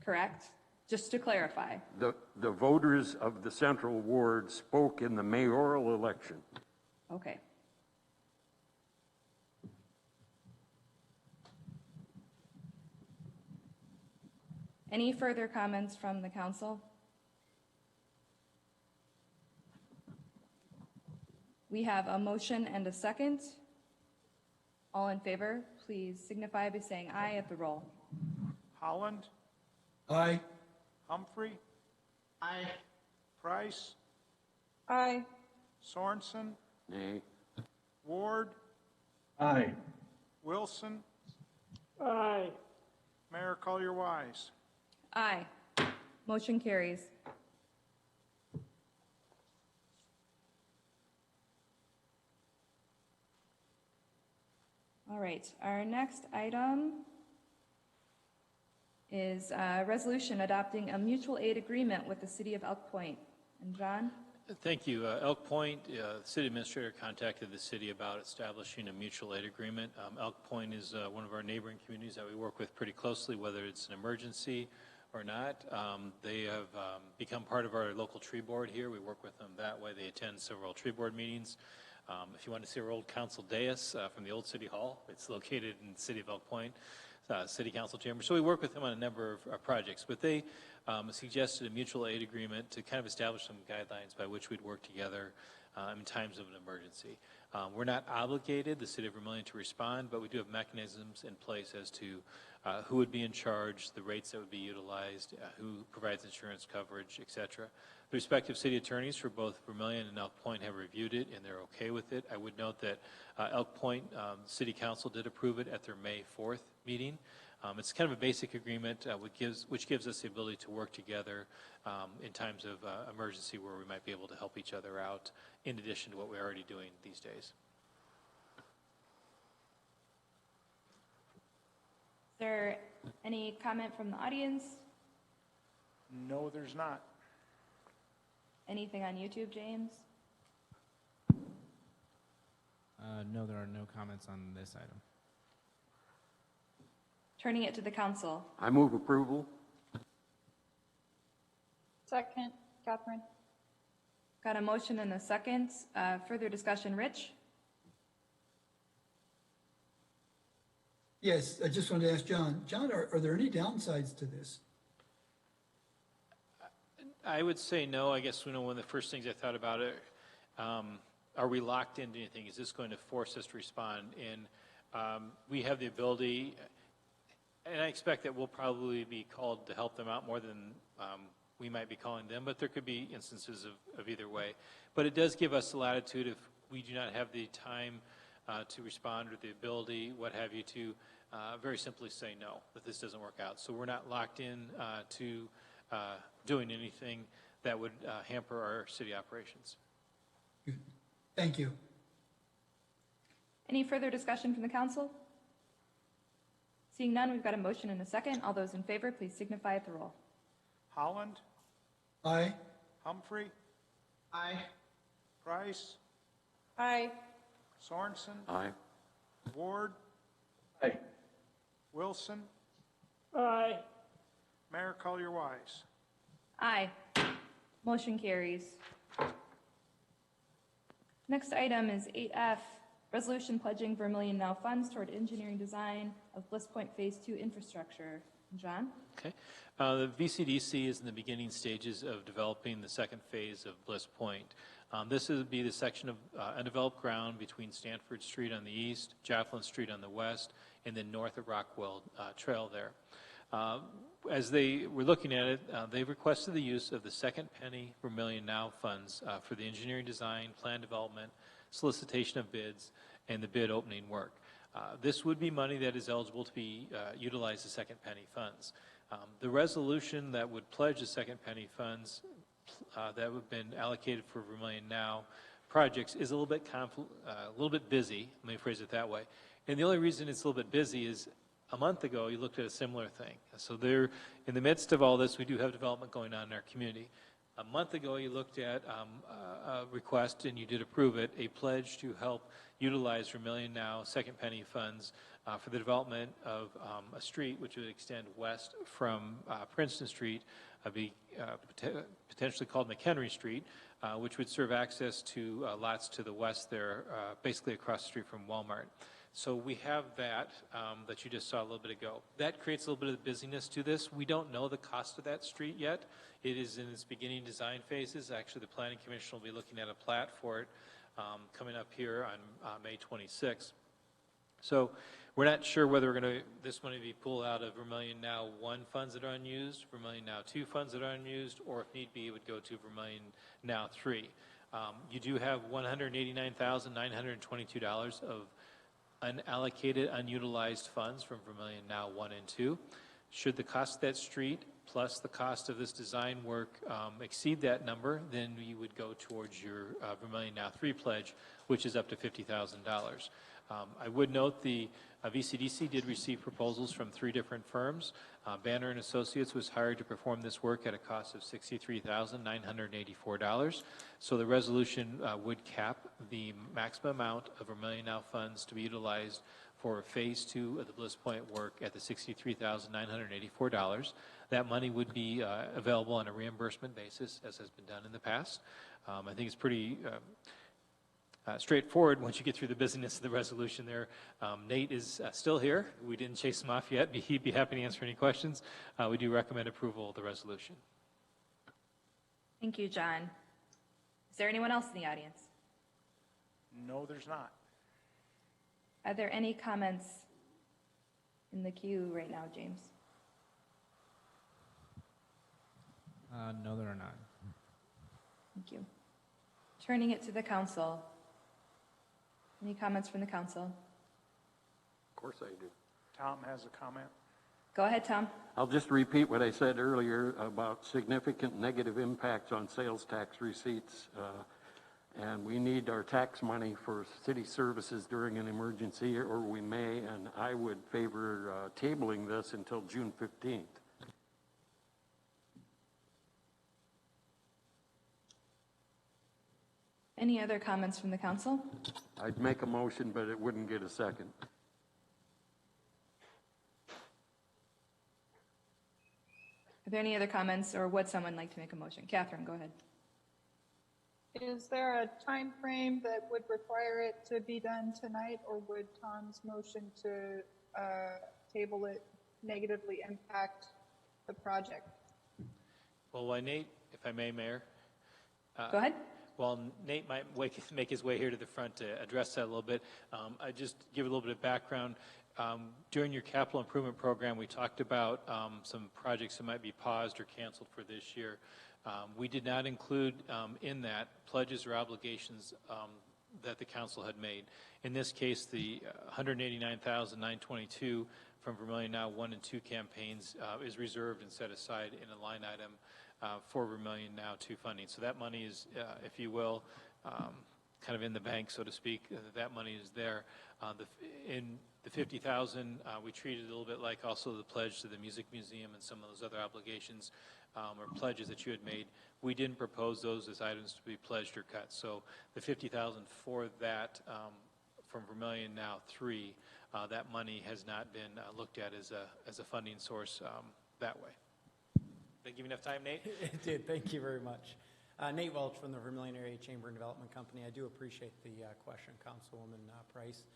Speaker 1: Correct? Just to clarify.
Speaker 8: The voters of the Central Ward spoke in the mayoral election.
Speaker 1: Okay. Any further comments from the council? We have a motion and a second. All in favor, please signify by saying aye at the roll.
Speaker 2: Holland,
Speaker 3: Aye.
Speaker 2: Humphrey,
Speaker 4: Aye.
Speaker 2: Price,
Speaker 5: Aye.
Speaker 2: Sorensen,
Speaker 8: Nay.
Speaker 2: Ward,
Speaker 12: Aye.
Speaker 2: Wilson,
Speaker 13: Aye.
Speaker 2: Mayor Collier-Wise.
Speaker 1: Aye. Motion carries. All right, our next item is a resolution adopting a mutual aid agreement with the city of Elk Point. And John?
Speaker 10: Thank you. Elk Point, the city administrator contacted the city about establishing a mutual aid agreement. Elk Point is one of our neighboring communities that we work with pretty closely, whether it's an emergency or not. They have become part of our local tree board here. We work with them that way. They attend several tree board meetings. If you want to see our old council dais from the old city hall, it's located in the city of Elk Point, city council chamber. So we work with them on a number of projects, but they suggested a mutual aid agreement to kind of establish some guidelines by which we'd work together in times of an emergency. We're not obligated, the city of Vermillion, to respond, but we do have mechanisms in place as to who would be in charge, the rates that would be utilized, who provides insurance coverage, et cetera. The respective city attorneys for both Vermillion and Elk Point have reviewed it, and they're okay with it. I would note that Elk Point City Council did approve it at their May 4th meeting. It's kind of a basic agreement which gives us the ability to work together in times of emergency where we might be able to help each other out in addition to what we're already doing these days.
Speaker 1: Is there any comment from the audience?
Speaker 2: No, there's not.
Speaker 1: Anything on YouTube, James?
Speaker 7: No, there are no comments on this item.
Speaker 1: Turning it to the council.
Speaker 8: I move approval.
Speaker 5: Second, Catherine.
Speaker 1: Got a motion and a second. Further discussion, Rich?
Speaker 3: Yes, I just wanted to ask John. John, are there any downsides to this?
Speaker 10: I would say no. I guess one of the first things I thought about it, are we locked into anything? Is this going to force us to respond? And we have the ability, and I expect that we'll probably be called to help them out more than we might be calling them, but there could be instances of either way. But it does give us the latitude if we do not have the time to respond or the ability, what have you, to very simply say no, that this doesn't work out. So we're not locked in to doing anything that would hamper our city operations.
Speaker 3: Good. Thank you.
Speaker 1: Any further discussion from the council? Seeing none, we've got a motion and a second. All those in favor, please signify at the roll.
Speaker 2: Holland,
Speaker 3: Aye.
Speaker 2: Humphrey,
Speaker 4: Aye.
Speaker 2: Price,
Speaker 5: Aye.
Speaker 2: Sorensen,
Speaker 8: Aye.
Speaker 2: Ward,
Speaker 12: Aye.
Speaker 2: Wilson,
Speaker 13: Aye.
Speaker 2: Mayor Collier-Wise.
Speaker 1: Aye. Motion carries. Next item is 8F, resolution pledging Vermillion Now funds toward engineering design of Bliss Point Phase 2 infrastructure. John?
Speaker 10: Okay. The VCDC is in the beginning stages of developing the second phase of Bliss Point. This would be the section of undeveloped ground between Stanford Street on the east, Joplin Street on the west, and then north of Rockwell Trail there. As they were looking at it, they requested the use of the second penny Vermillion Now funds for the engineering design, plan development, solicitation of bids, and the bid opening work. This would be money that is eligible to be utilized as second penny funds. The resolution that would pledge the second penny funds that would have been allocated for Vermillion Now projects is a little bit busy, let me phrase it that way. And the only reason it's a little bit busy is a month ago you looked at a similar thing. So there, in the midst of all this, we do have development going on in our community. A month ago you looked at a request and you did approve it, a pledge to help utilize Vermillion Now second penny funds for the development of a street which would extend west from Princeton Street, be potentially called McHenry Street, which would serve access to lots to the west there, basically across the street from Walmart. So we have that, that you just saw a little bit ago. That creates a little bit of busyness to this. We don't know the cost of that street yet. It is in its beginning design phases. Actually, the Planning Commission will be looking at a plat for it coming up here on May 26th. So we're not sure whether we're going to, this money be pulled out of Vermillion Now 1 funds that are unused, Vermillion Now 2 funds that are unused, or if need be, it would go to Vermillion Now 3. You do have $189,922 of unallocated, unutilized funds from Vermillion Now 1 and 2. Should the cost of that street plus the cost of this design work exceed that number, then you would go towards your Vermillion Now 3 pledge, which is up to $50,000. I would note the VCDC did receive proposals from 3 different firms. Banner & Associates was hired to perform this work at a cost of $63,984. So the resolution would cap the maximum amount of Vermillion Now funds to be utilized for Phase 2 of the Bliss Point work at the $63,984. That money would be available on a reimbursement basis, as has been done in the past. I think it's pretty straightforward once you get through the busyness of the resolution there. Nate is still here. We didn't chase him off yet. He'd be happy to answer any questions. We do recommend approval of the resolution.
Speaker 1: Thank you, John. Is there anyone else in the audience?
Speaker 2: No, there's not.
Speaker 1: Are there any comments in the queue right now, James?
Speaker 7: No, there are not.
Speaker 1: Thank you. Turning it to the council. Any comments from the council?
Speaker 8: Of course I do.
Speaker 2: Tom has a comment.
Speaker 1: Go ahead, Tom.
Speaker 8: I'll just repeat what I said earlier about significant negative impacts on sales tax receipts. And we need our tax money for city services during an emergency, or we may, and I would favor tabling this until June 15th.
Speaker 1: Any other comments from the council?
Speaker 8: I'd make a motion, but it wouldn't get a second.
Speaker 1: Are there any other comments, or would someone like to make a motion? Catherine, go ahead.
Speaker 5: Is there a time frame that would require it to be done tonight, or would Tom's motion to table it negatively impact the project?
Speaker 10: Well, why Nate, if I may, Mayor?
Speaker 1: Go ahead.
Speaker 10: Well, Nate might make his way here to the front to address that a little bit. I just give a little bit of background. During your capital improvement program, we talked about some projects that might be paused or canceled for this year. We did not include in that pledges or obligations that the council had made. In this case, the $189,922 from Vermillion Now 1 and 2 campaigns is reserved and set aside in a line item for Vermillion Now 2 funding. So that money is, if you will, kind of in the bank, so to speak. That money is there. In the $50,000, we treated it a little bit like also the pledge to the Music Museum and some of those other obligations or pledges that you had made. We didn't propose those as items to be pledged or cut. So the $50,000 for that from Vermillion Now 3, that money has not been looked at as a funding source that way. Did I give you enough time, Nate?
Speaker 15: It did. Thank you very much. Nate Welch from the Vermillion Area Chamber and Development Company. I do appreciate the question, Councilwoman Price.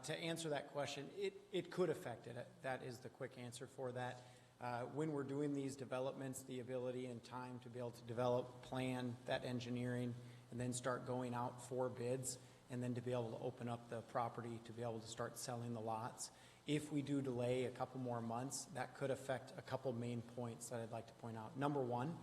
Speaker 15: To answer that question, it could affect it. That is the quick answer for that. When we're doing these developments, the ability and time to be able to develop, plan that engineering, and then start going out for bids, and then to be able to open up the property to be able to start selling the lots. If we do delay a couple more months, that could affect a couple main points that I'd like to point out. Number one,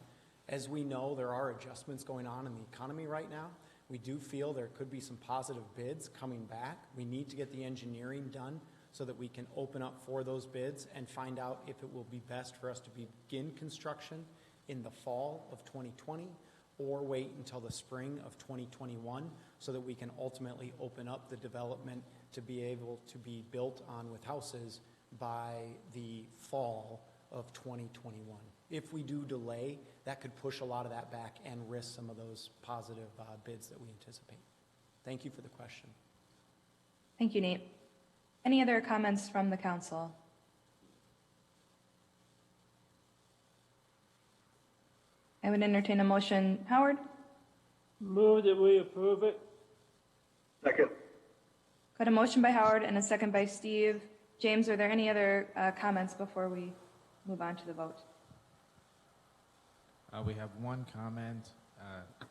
Speaker 15: as we know, there are adjustments going on in the economy right now. We do feel there could be some positive bids coming back. We need to get the engineering done so that we can open up for those bids and find out if it will be best for us to begin construction in the fall of 2020 or wait until the spring of 2021 so that we can ultimately open up the development to be able to be built on with houses by the fall of 2021. If we do delay, that could push a lot of that back and risk some of those positive bids that we anticipate. Thank you for the question.
Speaker 1: Thank you, Nate. Any other comments from the council? I would entertain a motion. Howard?
Speaker 13: Move that we approve it.
Speaker 12: Second.
Speaker 1: Got a motion by Howard and a second by Steve. James, are there any other comments before we move on to the vote?
Speaker 7: We have one comment.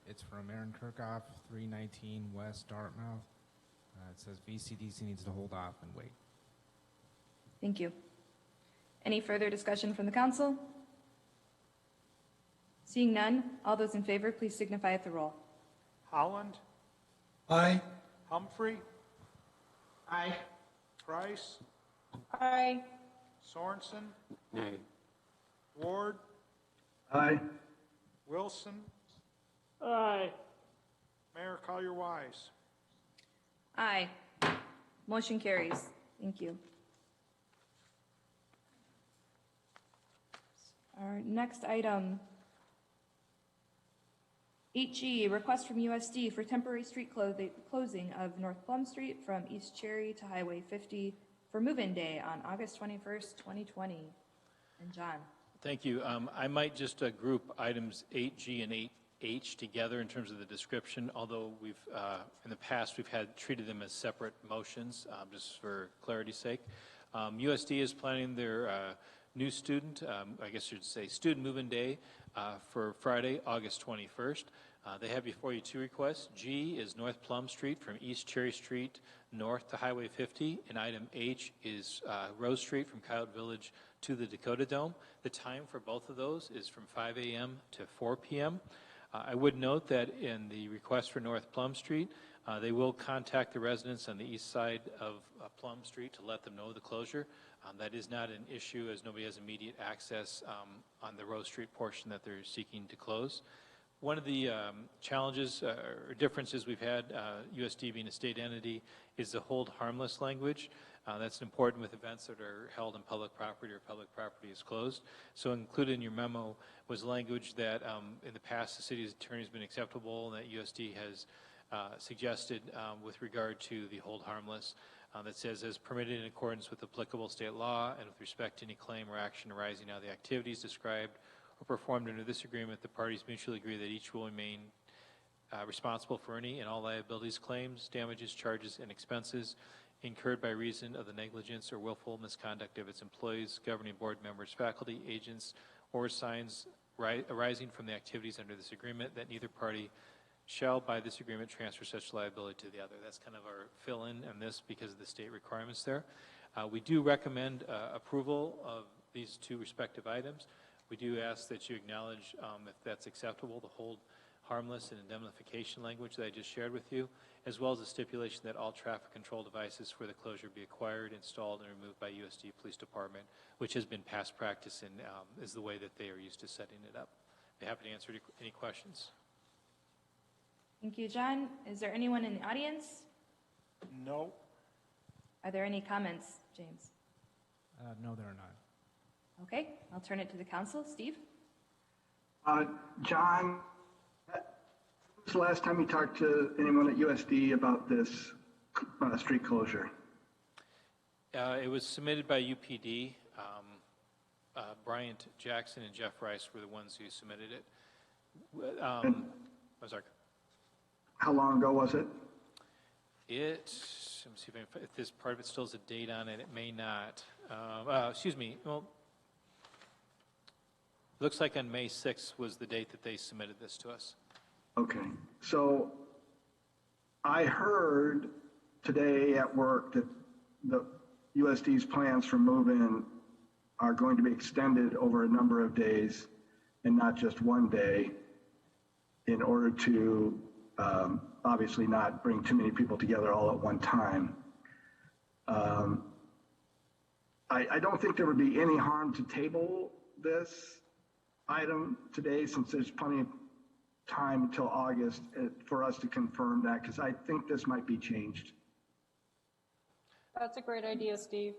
Speaker 7: It's from Aaron Kirkhoff, 319 West Dartmouth. It says VCDC needs to hold off and wait.
Speaker 1: Thank you. Any further discussion from the council? Seeing none, all those in favor, please signify at the roll.
Speaker 2: Holland,
Speaker 3: Aye.
Speaker 2: Humphrey,
Speaker 4: Aye.
Speaker 2: Price,
Speaker 5: Aye.
Speaker 2: Sorensen,
Speaker 8: Nay.
Speaker 2: Ward,
Speaker 12: Aye.
Speaker 2: Wilson,
Speaker 13: Aye.
Speaker 2: Mayor Collier-Wise.
Speaker 1: Aye. Motion carries. Thank you. Our next item, 8G, request from USD for temporary street closing of North Plum Street from East Cherry to Highway 50 for move-in day on August 21st, 2020. And John.
Speaker 10: Thank you. I might just group items 8G and 8H together in terms of the description, although we've, in the past, we've treated them as separate motions, just for clarity's sake. USD is planning their new student, I guess you'd say student move-in day for Friday, August 21st. They have before you two requests. G is North Plum Street from East Cherry Street north to Highway 50, and item H is Rose Street from Coyote Village to the Dakota Dome. The time for both of those is from 5 a.m. to 4 p.m. I would note that in the request for North Plum Street, they will contact the residents on the east side of Plum Street to let them know the closure. That is not an issue, as nobody has immediate access on the Rose Street portion that they're seeking to close. One of the challenges or differences we've had, USD being a state entity, is the hold harmless language. That's important with events that are held in public property or public property is closed. So included in your memo was language that in the past the city's attorney has been acceptable and that USD has suggested with regard to the hold harmless that says, as permitted in accordance with applicable state law and with respect to any claim or action arising out of the activities described or performed under this agreement, the parties mutually agree that each will remain responsible for any and all liabilities, claims, damages, charges, and expenses incurred by reason of the negligence or willful misconduct of its employees, governing board members, faculty, agents, or assigns arising from the activities under this agreement, that neither party shall by this agreement transfer such liability to the other. That's kind of our fill-in on this because of the state requirements there. We do recommend approval of these two respective items. We do ask that you acknowledge, if that's acceptable, the hold harmless and indemnification language that I just shared with you, as well as a stipulation that all traffic control devices for the closure be acquired, installed, and removed by USD Police Department, which has been past practice and is the way that they are used to setting it up. I'd be happy to answer any questions.
Speaker 1: Thank you, John. Is there anyone in the audience?
Speaker 2: No.
Speaker 1: Are there any comments, James?
Speaker 7: No, there are not.
Speaker 1: Okay, I'll turn it to the council. Steve?
Speaker 12: John, when was the last time you talked to anyone at USD about this street closure?
Speaker 10: It was submitted by UPD. Bryant Jackson and Jeff Rice were the ones who submitted it. I'm sorry.
Speaker 12: How long ago was it?
Speaker 10: Let me see if this part of it still has a date on it. It may not. Excuse me. Well, looks like on May 6th was the date that they submitted this to us.
Speaker 12: Okay. So I heard today at work that the USD's plans for move-in are going to be extended over a number of days and not just one day in order to obviously not bring too many people together all at one time. I don't think there would be any harm to table this item today, since there's plenty of time until August for us to confirm that, because I think this might be changed.
Speaker 5: That's a great idea, Steve.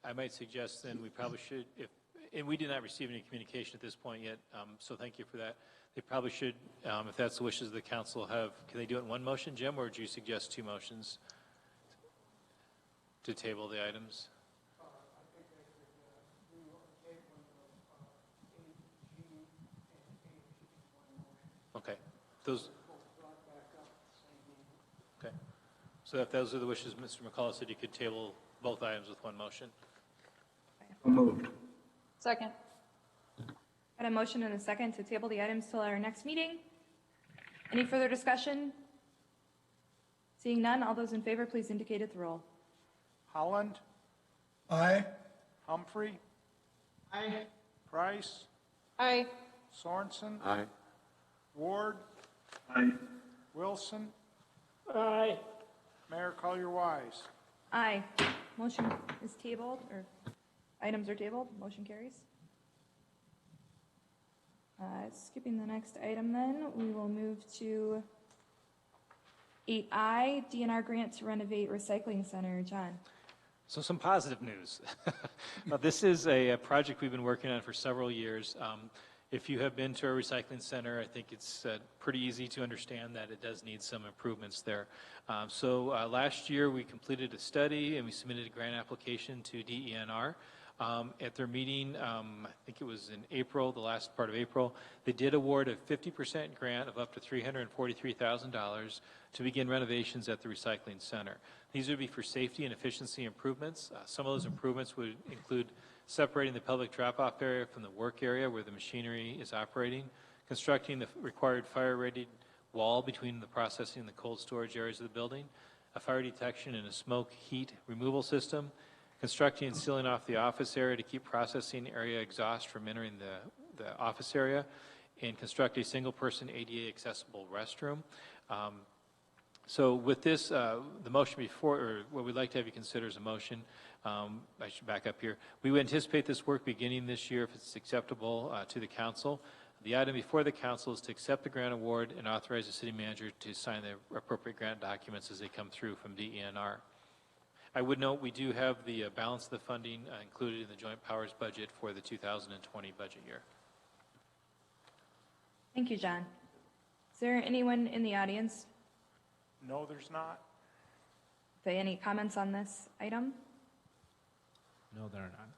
Speaker 10: I might suggest then we probably should, and we did not receive any communication at this point yet, so thank you for that. They probably should, if that's the wishes of the council, can they do it in one motion, Jim, or do you suggest two motions to table the items? Okay. So if those are the wishes, Mr. McCullough said you could table both items with one motion.
Speaker 12: So moved.
Speaker 5: Second.
Speaker 1: Got a motion and a second to table the items till our next meeting. Any further discussion? Seeing none, all those in favor, please indicate at the roll.
Speaker 2: Holland,
Speaker 3: Aye.
Speaker 2: Humphrey,
Speaker 4: Aye.
Speaker 2: Price,
Speaker 5: Aye.
Speaker 2: Sorensen,
Speaker 8: Aye.
Speaker 2: Ward,
Speaker 12: Aye.
Speaker 2: Wilson,
Speaker 13: Aye.
Speaker 2: Mayor Collier-Wise.
Speaker 1: Aye. Motion is tabled, or items are tabled, motion carries. Skipping the next item then, we will move to 8I, DNR grant to renovate recycling center. John.
Speaker 10: So some positive news. Now, this is a project we've been working on for several years. If you have been to a recycling center, I think it's pretty easy to understand that it does need some improvements there. Last year we completed a study and we submitted a grant application to DENR. At their meeting, I think it was in April, the last part of April, they did award a 50% grant of up to $343,000 to begin renovations at the recycling center. These would be for safety and efficiency improvements. Some of those improvements would include separating the public drop-off area from the work area where the machinery is operating, constructing the required fire-rated wall between the processing and the cold storage areas of the building, a fire detection and a smoke heat removal system, constructing and sealing off the office area to keep processing area exhaust from entering the office area, and construct a single-person ADA accessible restroom. So with this, the motion before, or what we'd like to have you consider is a motion. I should back up here. We would anticipate this work beginning this year if it's acceptable to the council. The item before the council is to accept the grant award and authorize the city manager to sign the appropriate grant documents as they come through from DENR. I would note we do have the balance of the funding included in the joint powers budget for the 2020 budget year.
Speaker 1: Thank you, John. Is there anyone in the audience?
Speaker 2: No, there's not.
Speaker 1: Okay, any comments on this item?
Speaker 7: No, there are none.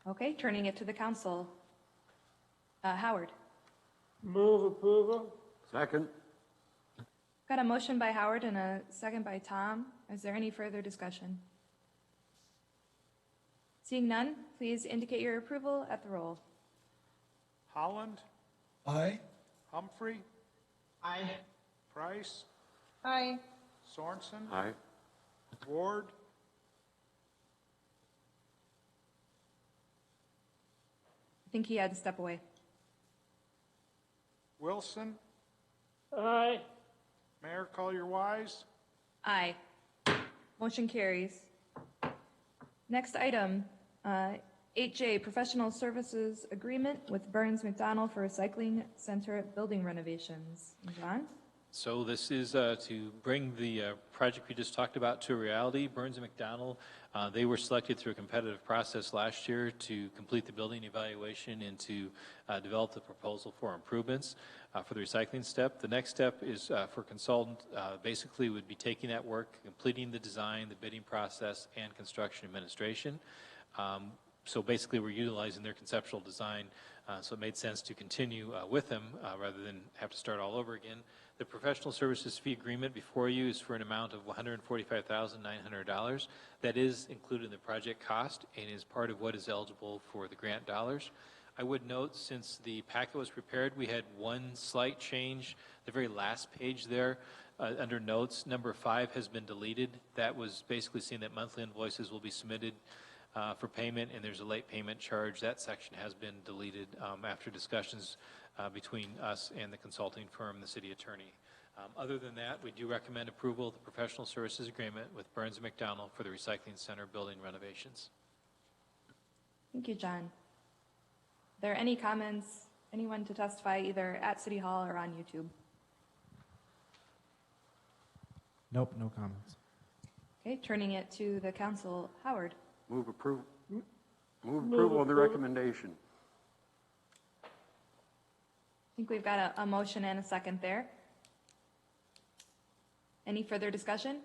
Speaker 1: Okay, turning it to the council. Howard.
Speaker 13: Move approval.
Speaker 8: Second.
Speaker 1: Got a motion by Howard and a second by Tom. Is there any further discussion? Seeing none, please indicate your approval at the roll.
Speaker 2: Holland,
Speaker 3: Aye.
Speaker 2: Humphrey,
Speaker 4: Aye.
Speaker 2: Price,
Speaker 5: Aye.
Speaker 2: Sorensen,
Speaker 8: Aye.
Speaker 2: Ward,
Speaker 1: I think he had to step away.
Speaker 2: Wilson,
Speaker 13: Aye.
Speaker 2: Mayor Collier-Wise.
Speaker 1: Aye. Motion carries. Next item, 8J, Professional Services Agreement with Burns McDonnell for Recycling Center Building Renovations. John?
Speaker 10: So this is to bring the project we just talked about to a reality. Burns & McDonnell, they were selected through a competitive process last year to complete the building evaluation and to develop the proposal for improvements for the recycling step. The next step is for consultant, basically would be taking that work, completing the design, the bidding process, and construction administration. So basically we're utilizing their conceptual design, so it made sense to continue with them rather than have to start all over again. The professional services fee agreement before you is for an amount of $145,900. That is included in the project cost and is part of what is eligible for the grant dollars. I would note, since the packet was prepared, we had one slight change. The very last page there, under notes, number 5 has been deleted. That was basically saying that monthly invoices will be submitted for payment, and there's a late payment charge. That section has been deleted after discussions between us and the consulting firm, the city attorney. Other than that, we do recommend approval of the professional services agreement with Burns & McDonnell for the recycling center building renovations.
Speaker 1: Thank you, John. Are there any comments, anyone to testify either at City Hall or on YouTube?
Speaker 7: Nope, no comments.
Speaker 1: Okay, turning it to the council. Howard.
Speaker 8: Move approval. Move approval of the recommendation.
Speaker 1: I think we've got a motion and a second there. Any further discussion?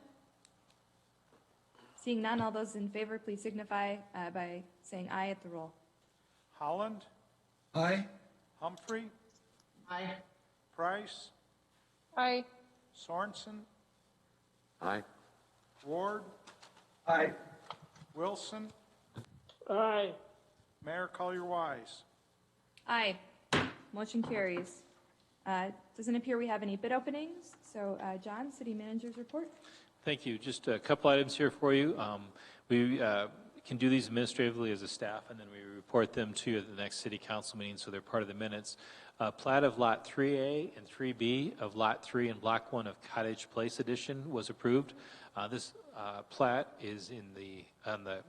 Speaker 1: Seeing none, all those in favor, please signify by saying aye at the roll.
Speaker 2: Holland,
Speaker 3: Aye.
Speaker 2: Humphrey,
Speaker 4: Aye.
Speaker 2: Price,
Speaker 5: Aye.
Speaker 2: Sorensen,
Speaker 8: Aye.
Speaker 2: Ward,
Speaker 12: Aye.
Speaker 2: Wilson,
Speaker 13: Aye.
Speaker 2: Mayor Collier-Wise.
Speaker 1: Aye. Motion carries. Doesn't appear we have any bid openings, so John, City Manager's report.
Speaker 10: Thank you. Just a couple items here for you. We can do these administratively as a staff, and then we report them to you at the next city council meeting, so they're part of the minutes. Plat of Lot 3A and 3B of Lot 3 and Block 1 of Cottage Place Edition was approved. This plat is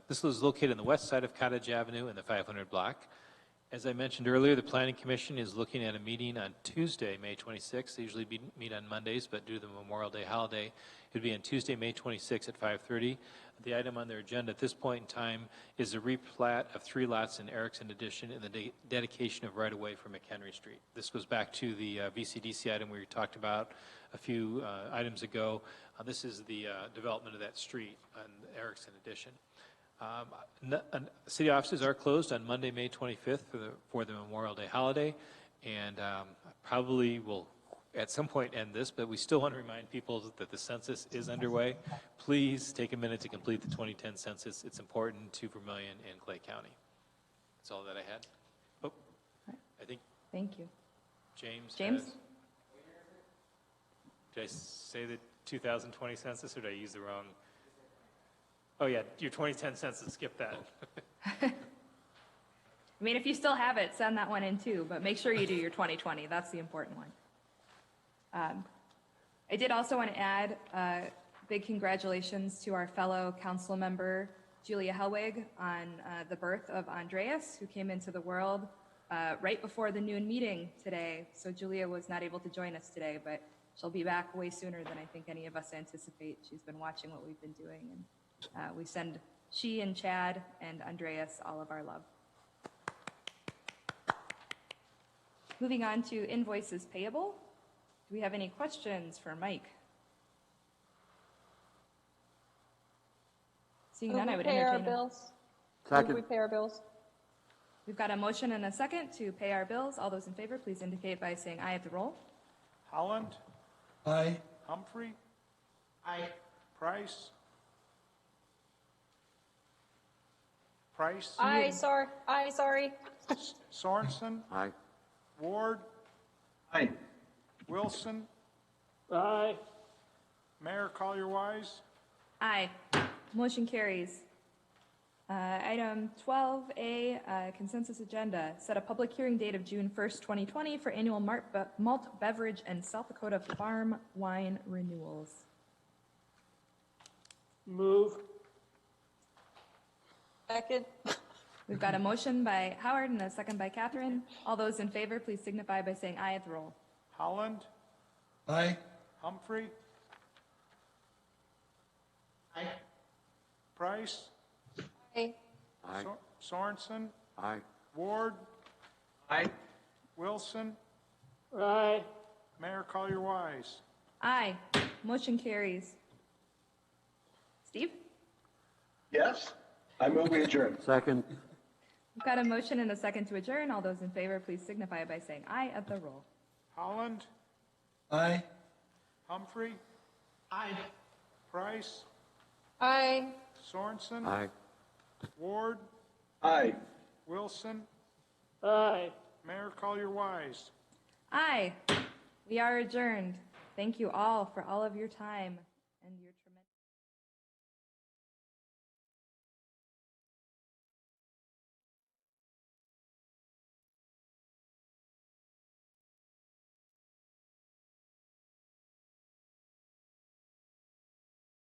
Speaker 10: this is located on the west side of Cottage Avenue in the 500 block. As I mentioned earlier, the Planning Commission is looking at a meeting on Tuesday, May 26th. They usually meet on Mondays, but due to the Memorial Day holiday, it would be on Tuesday, May 26th at 5:30. The item on their agenda at this point in time is a replat of 3 lots in Erickson Addition and the dedication of right-of-way for McHenry Street. This goes back to the VCDC item we talked about a few items ago. This is the development of that street on Erickson Addition. City offices are closed on Monday, May 25th for the Memorial Day holiday, and probably will at some point end this, but we still want to remind people that the census is underway. Please take a minute to complete the 2010 census. It's important to Vermillion and Clay County. That's all that I had. Oh, I think
Speaker 1: Thank you.
Speaker 10: James.
Speaker 1: James?
Speaker 10: Did I say the 2020 census, or did I use the wrong? Oh, yeah, your 2010 census, skip that.
Speaker 1: I mean, if you still have it, send that one in too, but make sure you do your 2020. That's the important one. I did also want to add big congratulations to our fellow council member, Julia Hellwig, on the birth of Andreas, who came into the world right before the noon meeting today. So Julia was not able to join us today, but she'll be back way sooner than I think any of us anticipate. She's been watching what we've been doing, and we send she and Chad and Andreas all of our love. Moving on to invoices payable. Do we have any questions for Mike? Seeing none, I would
Speaker 5: pay our
Speaker 1: entertain.
Speaker 5: bills.
Speaker 8: Second.
Speaker 5: We pay our bills.
Speaker 1: We've got a motion and a second to pay our bills. All those in favor, please indicate by saying aye at the roll.
Speaker 2: Holland,
Speaker 3: Aye.
Speaker 2: Humphrey,
Speaker 4: Aye.
Speaker 2: Price. Price.
Speaker 5: Aye, sorry.
Speaker 2: Sorensen,
Speaker 8: Aye.
Speaker 2: Ward,
Speaker 12: Aye.
Speaker 2: Wilson,
Speaker 13: Aye.
Speaker 2: Mayor Collier-Wise.
Speaker 1: Aye. Motion carries. Item 12A, consensus agenda. Set a public hearing date of June 1st, 2020 for annual malt beverage and South Dakota farm wine renewals.
Speaker 13: Move.
Speaker 5: Second.
Speaker 1: We've got a motion by Howard and a second by Catherine. All those in favor, please signify by saying aye at the roll.
Speaker 2: Holland,
Speaker 3: Aye.
Speaker 2: Humphrey,
Speaker 4: Aye.
Speaker 2: Price,
Speaker 5: Aye.
Speaker 8: Aye.
Speaker 2: Sorensen,
Speaker 8: Aye.
Speaker 2: Ward,
Speaker 12: Aye.
Speaker 2: Wilson,
Speaker 13: Aye.
Speaker 2: Mayor Collier-Wise.
Speaker 1: Aye. Motion carries. Steve?
Speaker 12: Yes. I move we adjourn.
Speaker 8: Second.
Speaker 1: We've got a motion and a second to adjourn. All those in favor, please signify by saying aye at the roll.
Speaker 2: Holland,
Speaker 3: Aye.
Speaker 2: Humphrey,
Speaker 4: Aye.
Speaker 2: Price,
Speaker 5: Aye.
Speaker 2: Sorensen,
Speaker 8: Aye.
Speaker 2: Ward,
Speaker 12: Aye.
Speaker 2: Wilson,
Speaker 13: Aye.
Speaker 2: Mayor Collier-Wise.
Speaker 1: Aye. We are adjourned. Thank you all for all of your time and your